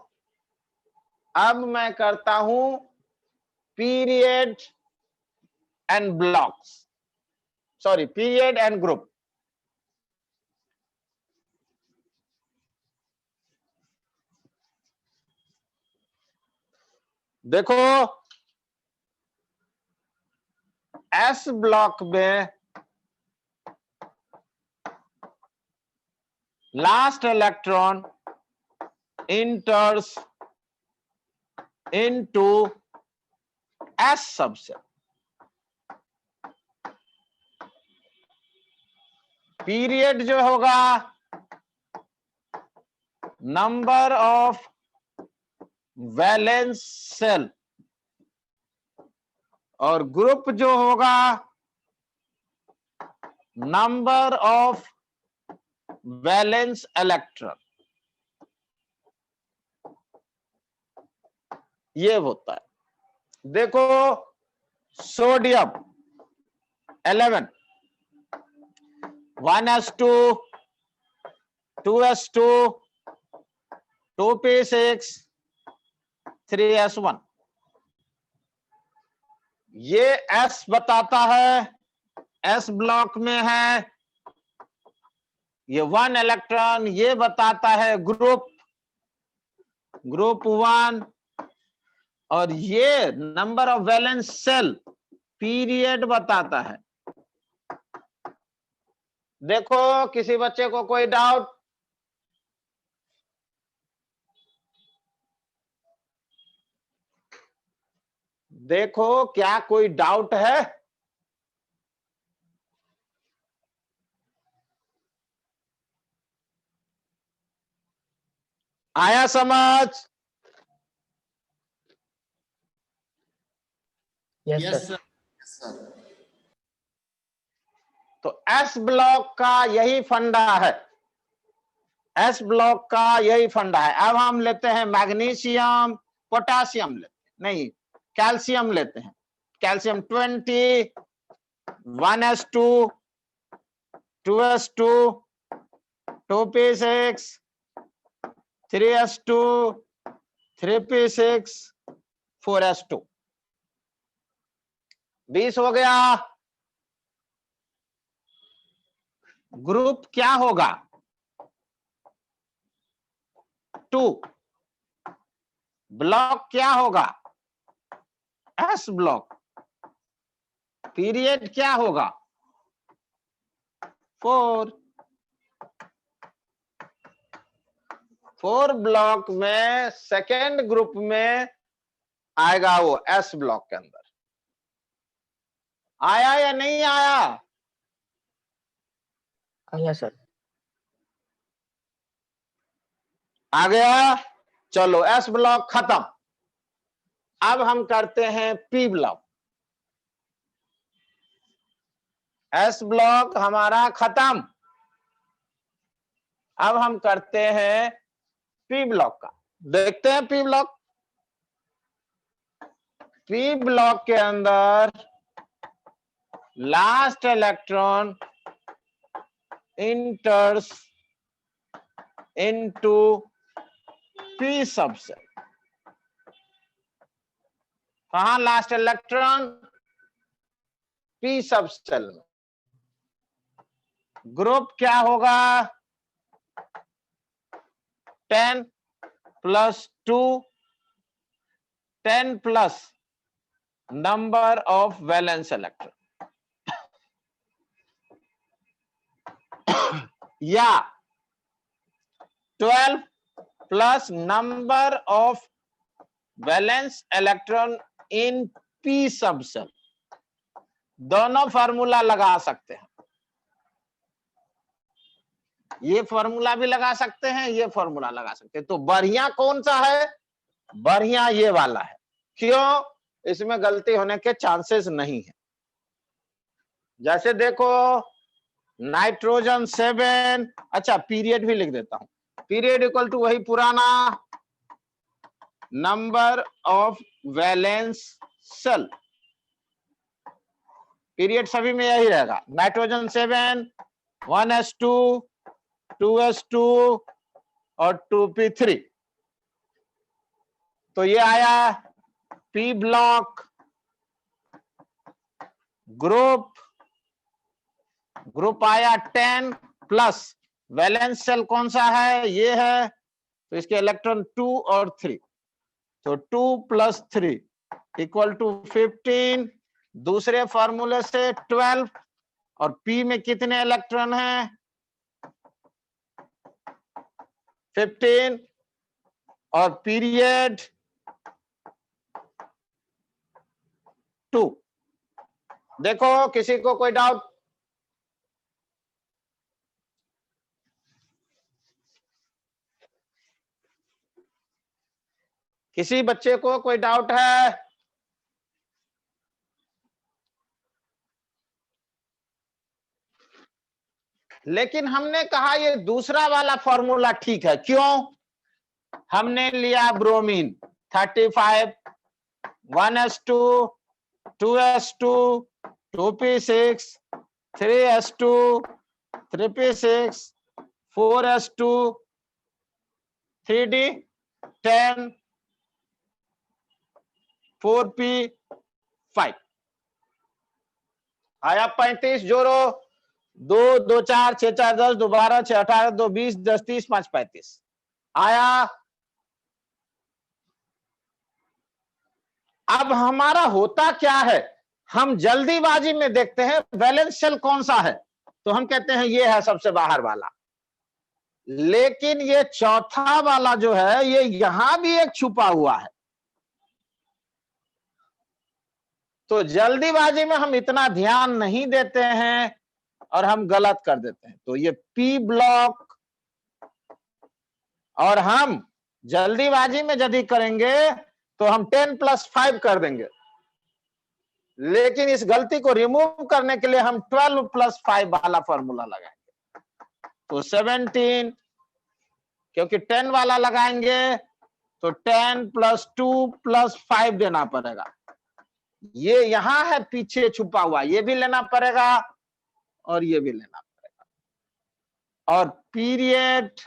अब मैं करता हूं period and blocks, sorry period and group. देखो एस ब्लॉक में last electron enters into S subset. Period जो होगा नंबर ऑफ वैलेंस सेल, और ग्रुप जो होगा नंबर ऑफ वैलेंस इलेक्ट्रॉन। ये होता है। देखो sodium 11, 1s2, 2s2, 2p6, 3s1। ये S बताता है, S ब्लॉक में है। ये 1 इलेक्ट्रॉन ये बताता है ग्रुप 1, और ये number of valence cell period बताता है। देखो किसी बच्चे को कोई डाउट? देखो क्या कोई डाउट है? आया समझ? Yes yes sir. सर। तो एस ब्लॉक का यही फंडा है, एस ब्लॉक का यही फंडा है। अब हम लेते हैं मैग्नीशियम, पोटासियम नहीं कैल्शियम लेते हैं। Calcium 20, 1s2, 2s2, 2p6, 3s2, 3p6, 4s2। 20 हो गया। ग्रुप क्या होगा? 2। ब्लॉक क्या होगा? S block. पीरियड क्या होगा? 4। 4 ब्लॉक में सेकेंड ग्रुप में आएगा वो एस ब्लॉक के अंदर। आया या नहीं आया? आया सर। आ गया। चलो एस ब्लॉक खत्म। अब हम करते हैं पी ब्लॉक। एस ब्लॉक हमारा खत्म। अब हम करते हैं पी ब्लॉक का। देखते हैं पी ब्लॉक। पी ब्लॉक के अंदर last electron enters into p subshell. कहां लास्ट इलेक्ट्रॉन? p सबसेल में। ग्रुप क्या होगा? 10 + 2, 10 plus number of valence electron, या 12 plus number of valence electron in P subshell. दोनों फार्मूला लगा सकते हैं। ये फार्मूला भी लगा सकते हैं, ये फार्मूला लगा सकते हैं। तो बढ़िया कौन सा है? बढ़िया ये वाला है। क्यों? इसमें गलती होने के चांसेस नहीं है। जैसे देखो नाइट्रोजन 7, अच्छा पीरियड भी लिख देता हूं। पीरियड इक्वल टू वही पुराना number of valence cell. Period सभी में यही रहेगा। नाइट्रोजन 7 1s2 2s2 और 2p3। तो ये आया पी ब्लॉक। ग्रुप आया 10 प्लस वैलेंस सेल कौन सा है? ये है। तो इसके इलेक्ट्रॉन 2 और 3, तो 2 + 3 = 15। दूसरे फार्मूले से 12, और पी में कितने इलेक्ट्रॉन हैं? 15, और पीरियड 2। देखो किसी को कोई डाउट? किसी बच्चे को कोई डाउट है? लेकिन हमने कहा ये दूसरा वाला फॉर्मूला ठीक है। क्यों? हमने लिया bromine 35 1s2 2s2 2p6 3s2 3p6 4s2 3d10 4p5 आया 35। जोड़ो 2 2 4 6 4 10 2 12 6 18 2 20 10 30 5 35 आया। अब हमारा होता क्या है? हम जल्दीबाजी में देखते हैं वैलेंस शेल कौन सा है, तो हम कहते हैं ये है सबसे बाहर वाला। लेकिन ये चौथा वाला जो है ये यहां भी एक छुपा हुआ है। तो जल्दीबाजी में हम इतना ध्यान नहीं देते हैं और हम गलत कर देते हैं। तो ये पी ब्लॉक, और हम जल्दीबाजी में यदि करेंगे तो हम 10 + 5 कर देंगे। लेकिन इस गलती को रिमूव करने के लिए हम 12 + 5 वाला फॉर्मूला लगाएंगे। तो 17, क्योंकि 10 वाला लगाएंगे तो 10 + 2 + 5 देना पड़ेगा। ये यहां है पीछे छुपा हुआ, ये भी लेना पड़ेगा और ये भी लेना पड़ेगा। और पीरियड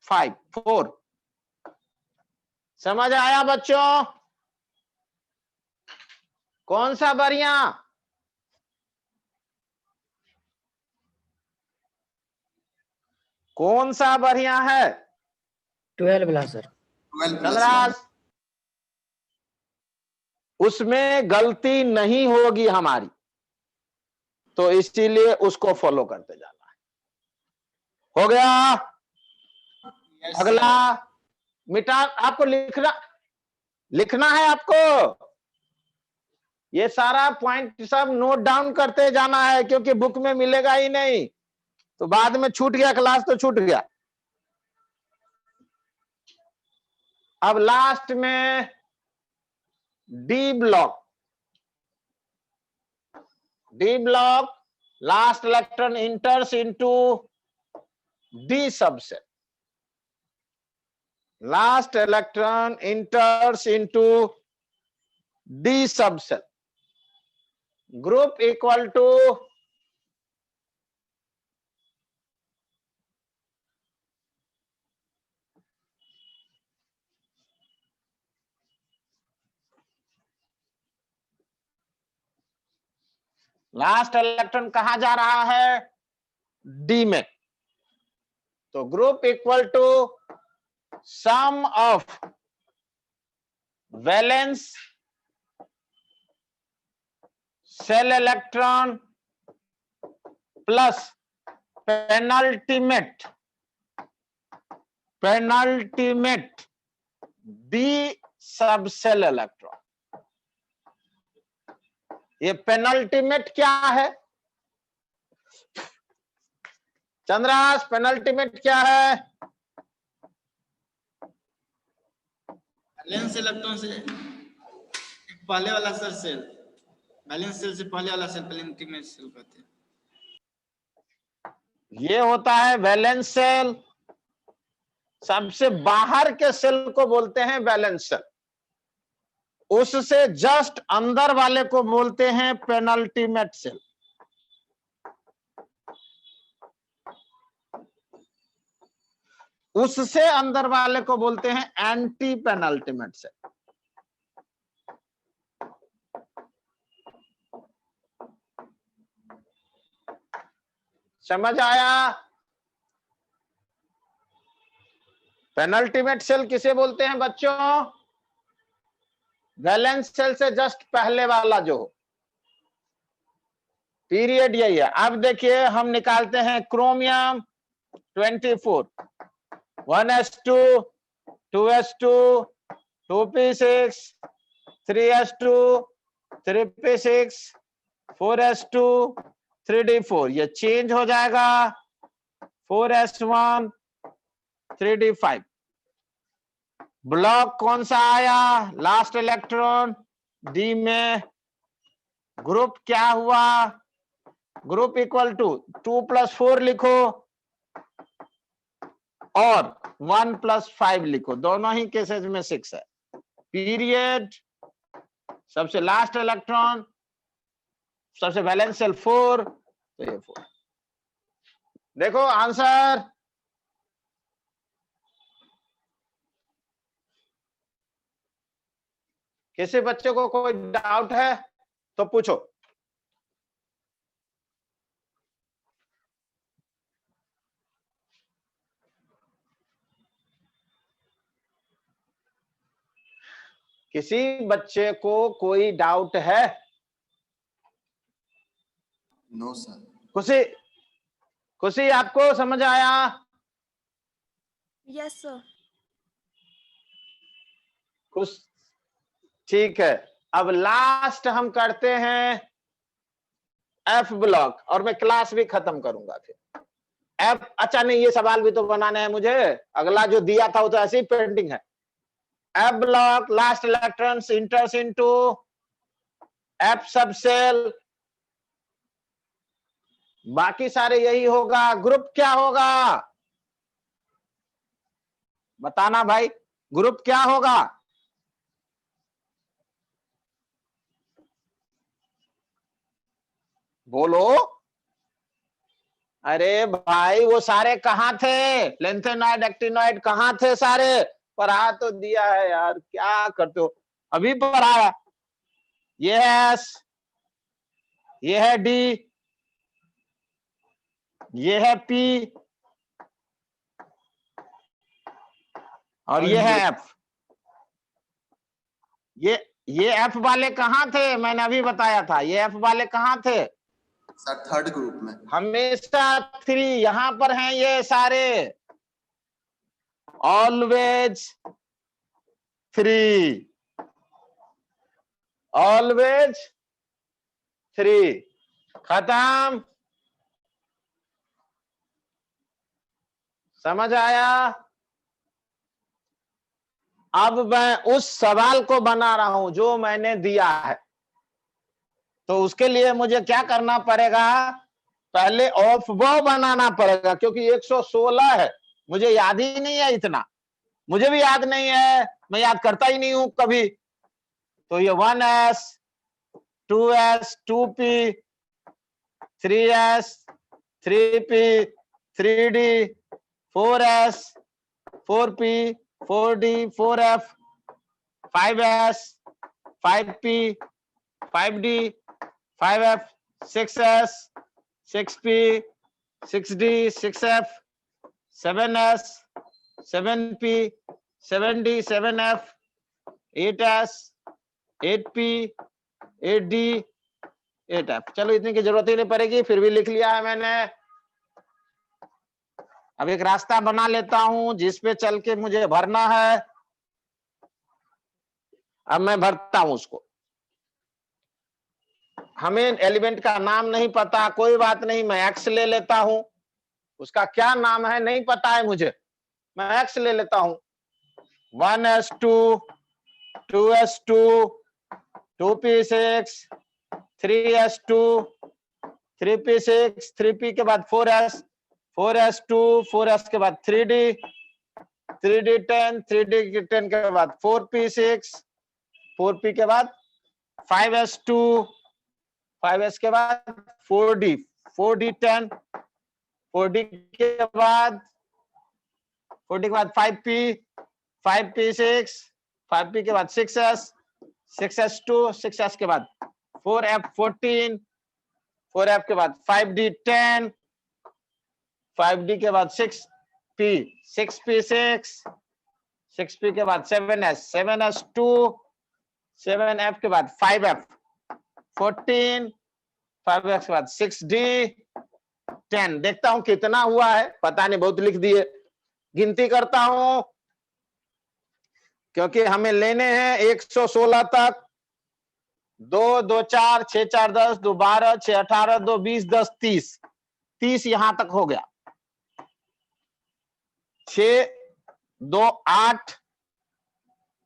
4 समझ आया बच्चों? कौन सा बढ़िया? कौन सा बढ़िया है? 12 वाला सर। 12 + 1। चंद्रास, उसमें गलती नहीं होगी हमारी, तो इसीलिए उसको फॉलो करते जाना है। हो गया? Yes, अगला मिटा, आपको लिखना है आपको। ये सारा पॉइंट सब नोट डाउन करते जाना है, क्योंकि बुक में मिलेगा ही नहीं, तो बाद में छूट गया क्लास तो छूट गया। अब लास्ट में D block, last electron enters into D subshell, last electron enters into D subshell, group equal to last electron कहां जा रहा है, डी में, तो group equal to sum of valence shell electron plus penultimate D subshell electron. ये पेनल्टीमेट क्या है चंद्रास, पेनल्टीमेट क्या है? बैलेंस इलेक्ट्रॉन से पहले वाला सर सेल, बैलेंस सेल से पहले वाला सेल पेनल्टीमेट सेल कहते हैं। ये होता है वैलेंस सेल, सबसे बाहर के सेल को बोलते हैं वैलेंस सेल, उससे जस्ट अंदर वाले को बोलते हैं पेनल्टीमेट सेल। उससे अंदर वाले को बोलते हैं एंटी पेनल्टीमेट सेल। समझ आया? पेनल्टीमेट सेल किसे बोलते हैं बच्चों? वैलेंस सेल से जस्ट पहले वाला जो हो, पीरियड यही है। अब देखिए हम निकालते हैं chromium 24, 1s2, 2s2, 2p6, 3s2, 3p6, 4s2, 3d4, ये चेंज हो जाएगा 4s1, 3d5। ब्लॉक कौन सा आया? लास्ट इलेक्ट्रॉन डी में। ग्रुप क्या हुआ? ग्रुप इक्वल टू 2 + 4 लिखो और 1 + 5 लिखो, दोनों ही केसेस में 6 है। पीरियड सबसे लास्ट इलेक्ट्रॉन, सबसे वैलेंस सेल 4, तो ये 4। देखो आंसर, किसी बच्चे को कोई डाउट है तो पूछो। किसी बच्चे को कोई डाउट है? No sir. खुशी आपको समझ आया? Yes sir. खुश, ठीक है। अब लास्ट हम करते हैं एफ ब्लॉक, और मैं क्लास भी खत्म करूंगा फिर। एफ, अच्छा नहीं, ये सवाल भी तो बनाने हैं मुझे, अगला जो दिया था वो तो ऐसे ही पेंडिंग है। F block, last electrons इंटर्स into F subshell, बाकी सारे यही होगा। ग्रुप क्या होगा बताना भाई, ग्रुप क्या होगा? बोलो। अरे भाई वो सारे कहाँ थे? लेंथेनॉइड, एक्टिनॉइड कहाँ थे सारे? पढ़ा तो दिया है यार, क्या करते हो, अभी पढ़ाया। ये है एस, ये है डी, ये है पी, और ये है एफ। ये एफ वाले कहाँ थे? मैंने अभी बताया था, ये एफ वाले कहाँ थे सर? थर्ड ग्रुप में। हमेशा 3 यहां पर हैं ये सारे, ऑलवेज 3, ऑलवेज 3। खत्म। समझ आया? अब मैं उस सवाल को बना रहा हूं जो मैंने दिया है, तो उसके लिए मुझे क्या करना पड़ेगा, पहले ऑफ बॉ बनाना पड़ेगा, क्योंकि 116 है, मुझे याद ही नहीं है इतना, मुझे भी याद नहीं है, मैं याद करता ही नहीं हूं कभी। तो ये 1s 2s 2p 3s 3p 3d 4s 4p 4d 4f 5s 5p 5d 5f 6s 6p 6d 6f 7s 7p 7d 7f 8s 8p 8d 8f। चलो इतनी की जरूरत ही नहीं पड़ेगी, फिर भी लिख लिया है मैंने। अब एक रास्ता बना लेता हूं जिस पे चल के मुझे भरना है। अब मैं भरता हूं उसको। हमें एलिमेंट का नाम नहीं पता, कोई बात नहीं, मैं एक्स ले लेता हूं। उसका क्या नाम है नहीं पता है मुझे, मैं एक्स ले लेता हूं। 1s2 2s2 2p6 3s2 3p6 3p के बाद 4s 4s2 4s के बाद 3d 3d10 3d10 के बाद 4p6 4p के बाद 5s2 5s के बाद 4d 4d10 4d के बाद 5p 5p6 5p के बाद 6s 6s2 6s के बाद 4f14 4f के बाद 5d10 5d के बाद 6p 6p6 6p के बाद 7s 7s2 7f के बाद 5f 14 5f के बाद 6d 10। देखता हूं कितना हुआ है, पता नहीं, बहुत लिख दिए। गिनती करता हूं क्योंकि हमें लेने हैं 116 तक। 2 2 4 6 4 10 2 12 6 18 2 20 10 30 30 यहां तक हो गया। 6 2 8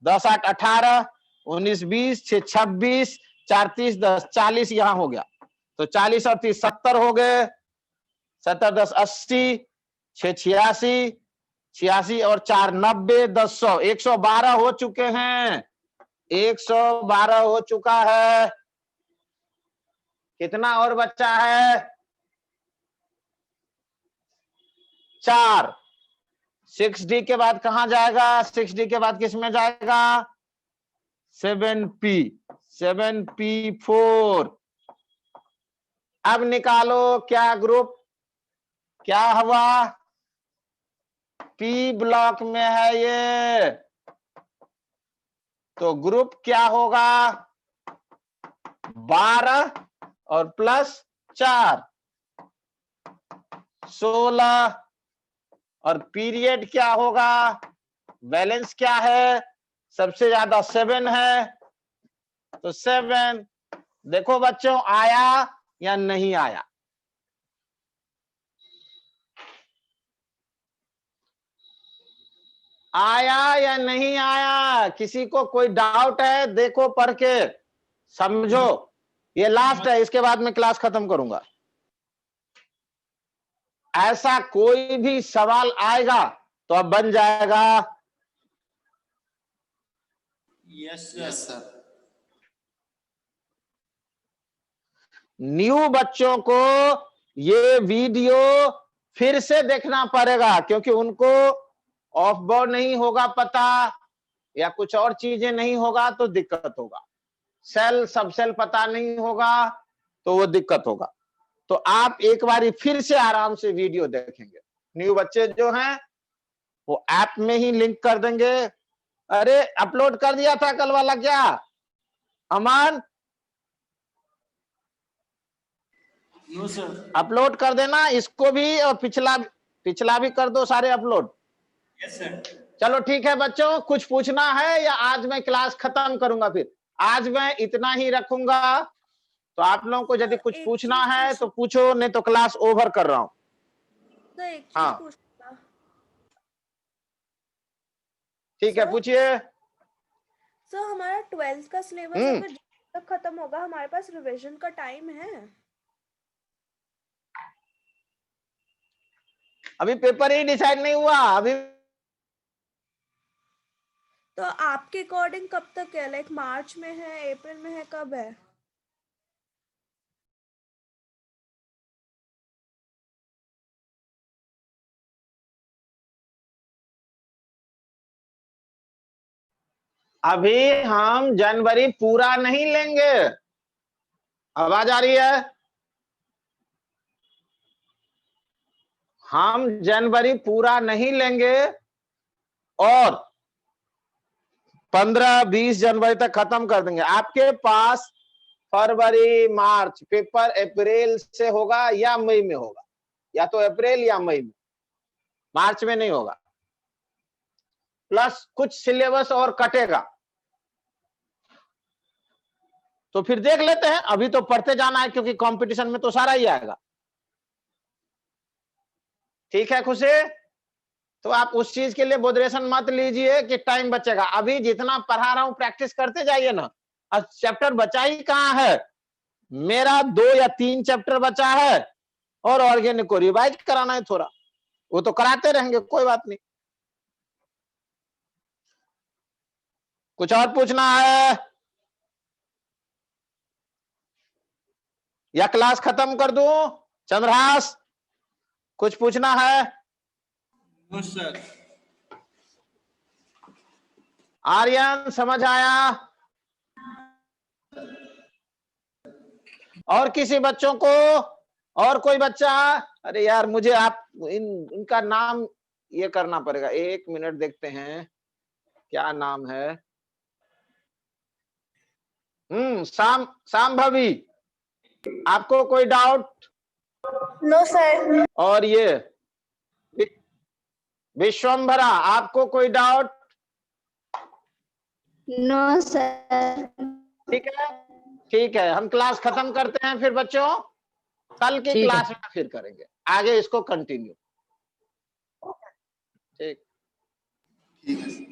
10 8 18 19 20 6 26 4 30 10 40 यहां हो गया। तो 40 और 30 70 हो गए। 70 10 80 6 86 86 और 4 90 10 100 112 हो चुके हैं। 112 हो चुका है। कितना और बच्चा है? 4। 6d के बाद कहां जाएगा? 6d के बाद किस में जाएगा? 7p 7p4। अब निकालो क्या ग्रुप क्या हुआ? पी ब्लॉक में है ये, तो ग्रुप क्या होगा? 12 और प्लस 4 16। और पीरियड क्या होगा? बैलेंस क्या है? सबसे ज्यादा 7 है, तो 7। देखो बच्चों, आया या नहीं आया? आया या नहीं आया? किसी को कोई डाउट है? देखो पढ़ के समझो। ये लास्ट है, इसके बाद मैं क्लास खत्म करूंगा। ऐसा कोई भी सवाल आएगा तो अब बन जाएगा। Yes yes sir. Sir. New बच्चों को ये वीडियो फिर से देखना पड़ेगा, क्योंकि उनको ऑफ बोर्ड नहीं होगा पता, या कुछ और चीजें नहीं होगा तो दिक्कत होगा। सेल सब सेल पता नहीं होगा तो वो दिक्कत होगा। तो आप एक बार फिर से आराम से वीडियो देखेंगे। न्यू बच्चे जो हैं वो ऐप में ही लिंक कर देंगे। अरे अपलोड कर दिया था कल वाला क्या अमन? No sir. अपलोड कर देना इसको भी, और पिछला भी कर दो सारे अपलोड। Yes sir. चलो ठीक है बच्चों, कुछ पूछना है या आज मैं क्लास खत्म करूंगा? फिर आज मैं इतना ही रखूंगा, तो आप लोगों को यदि कुछ एक पूछना चीज है तो पूछो, नहीं तो क्लास ओवर कर रहा हूं। तो एक चीज हाँ। पूछना। ठीक है, सर? पूछिए। सर हमारा 12th का सिलेबस अगर जब तक खत्म होगा, हमारे पास रिवीजन का टाइम है? अभी पेपर ही डिसाइड नहीं हुआ अभी। तो आपके अकॉर्डिंग कब तक है? लाइक मार्च में है, अप्रैल में है, कब है? अभी हम जनवरी पूरा नहीं लेंगे। आवाज आ रही है? हम जनवरी पूरा नहीं लेंगे और 15-20 जनवरी तक खत्म कर देंगे। आपके पास फरवरी मार्च पेपर अप्रैल से होगा या मई में होगा, या तो अप्रैल या मई में, मार्च में नहीं होगा। प्लस कुछ सिलेबस और कटेगा, तो फिर देख लेते हैं। अभी तो पढ़ते जाना है क्योंकि कंपटीशन में तो सारा ही आएगा। ठीक है खुशी? तो आप उस चीज के लिए बोधरेशन मत लीजिए कि टाइम बचेगा। अभी जितना पढ़ा रहा हूं प्रैक्टिस करते जाइए ना। अब चैप्टर बचा ही कहां है, मेरा 2 या 3 चैप्टर बचा है और ऑर्गेनिक को रिवाइज कराना है थोड़ा, वो तो कराते रहेंगे, कोई बात नहीं। कुछ और पूछना है या क्लास खत्म कर दूं? चंद्रहास, कुछ पूछना है? No sir. आर्यन, समझ आया? और किसी बच्चों को? और कोई बच्चा? अरे यार मुझे आप इनका नाम ये करना पड़ेगा। 1 मिनट देखते हैं क्या नाम है। सांभवी, आपको कोई डाउट? No sir. और ये विश्वम्भरा, आपको कोई डाउट? No sir. ठीक है, ठीक है, हम क्लास खत्म करते हैं फिर बच्चों। कल की ठीक है। क्लास में फिर करेंगे आगे इसको कंटिन्यू। ठीक। ठीक है।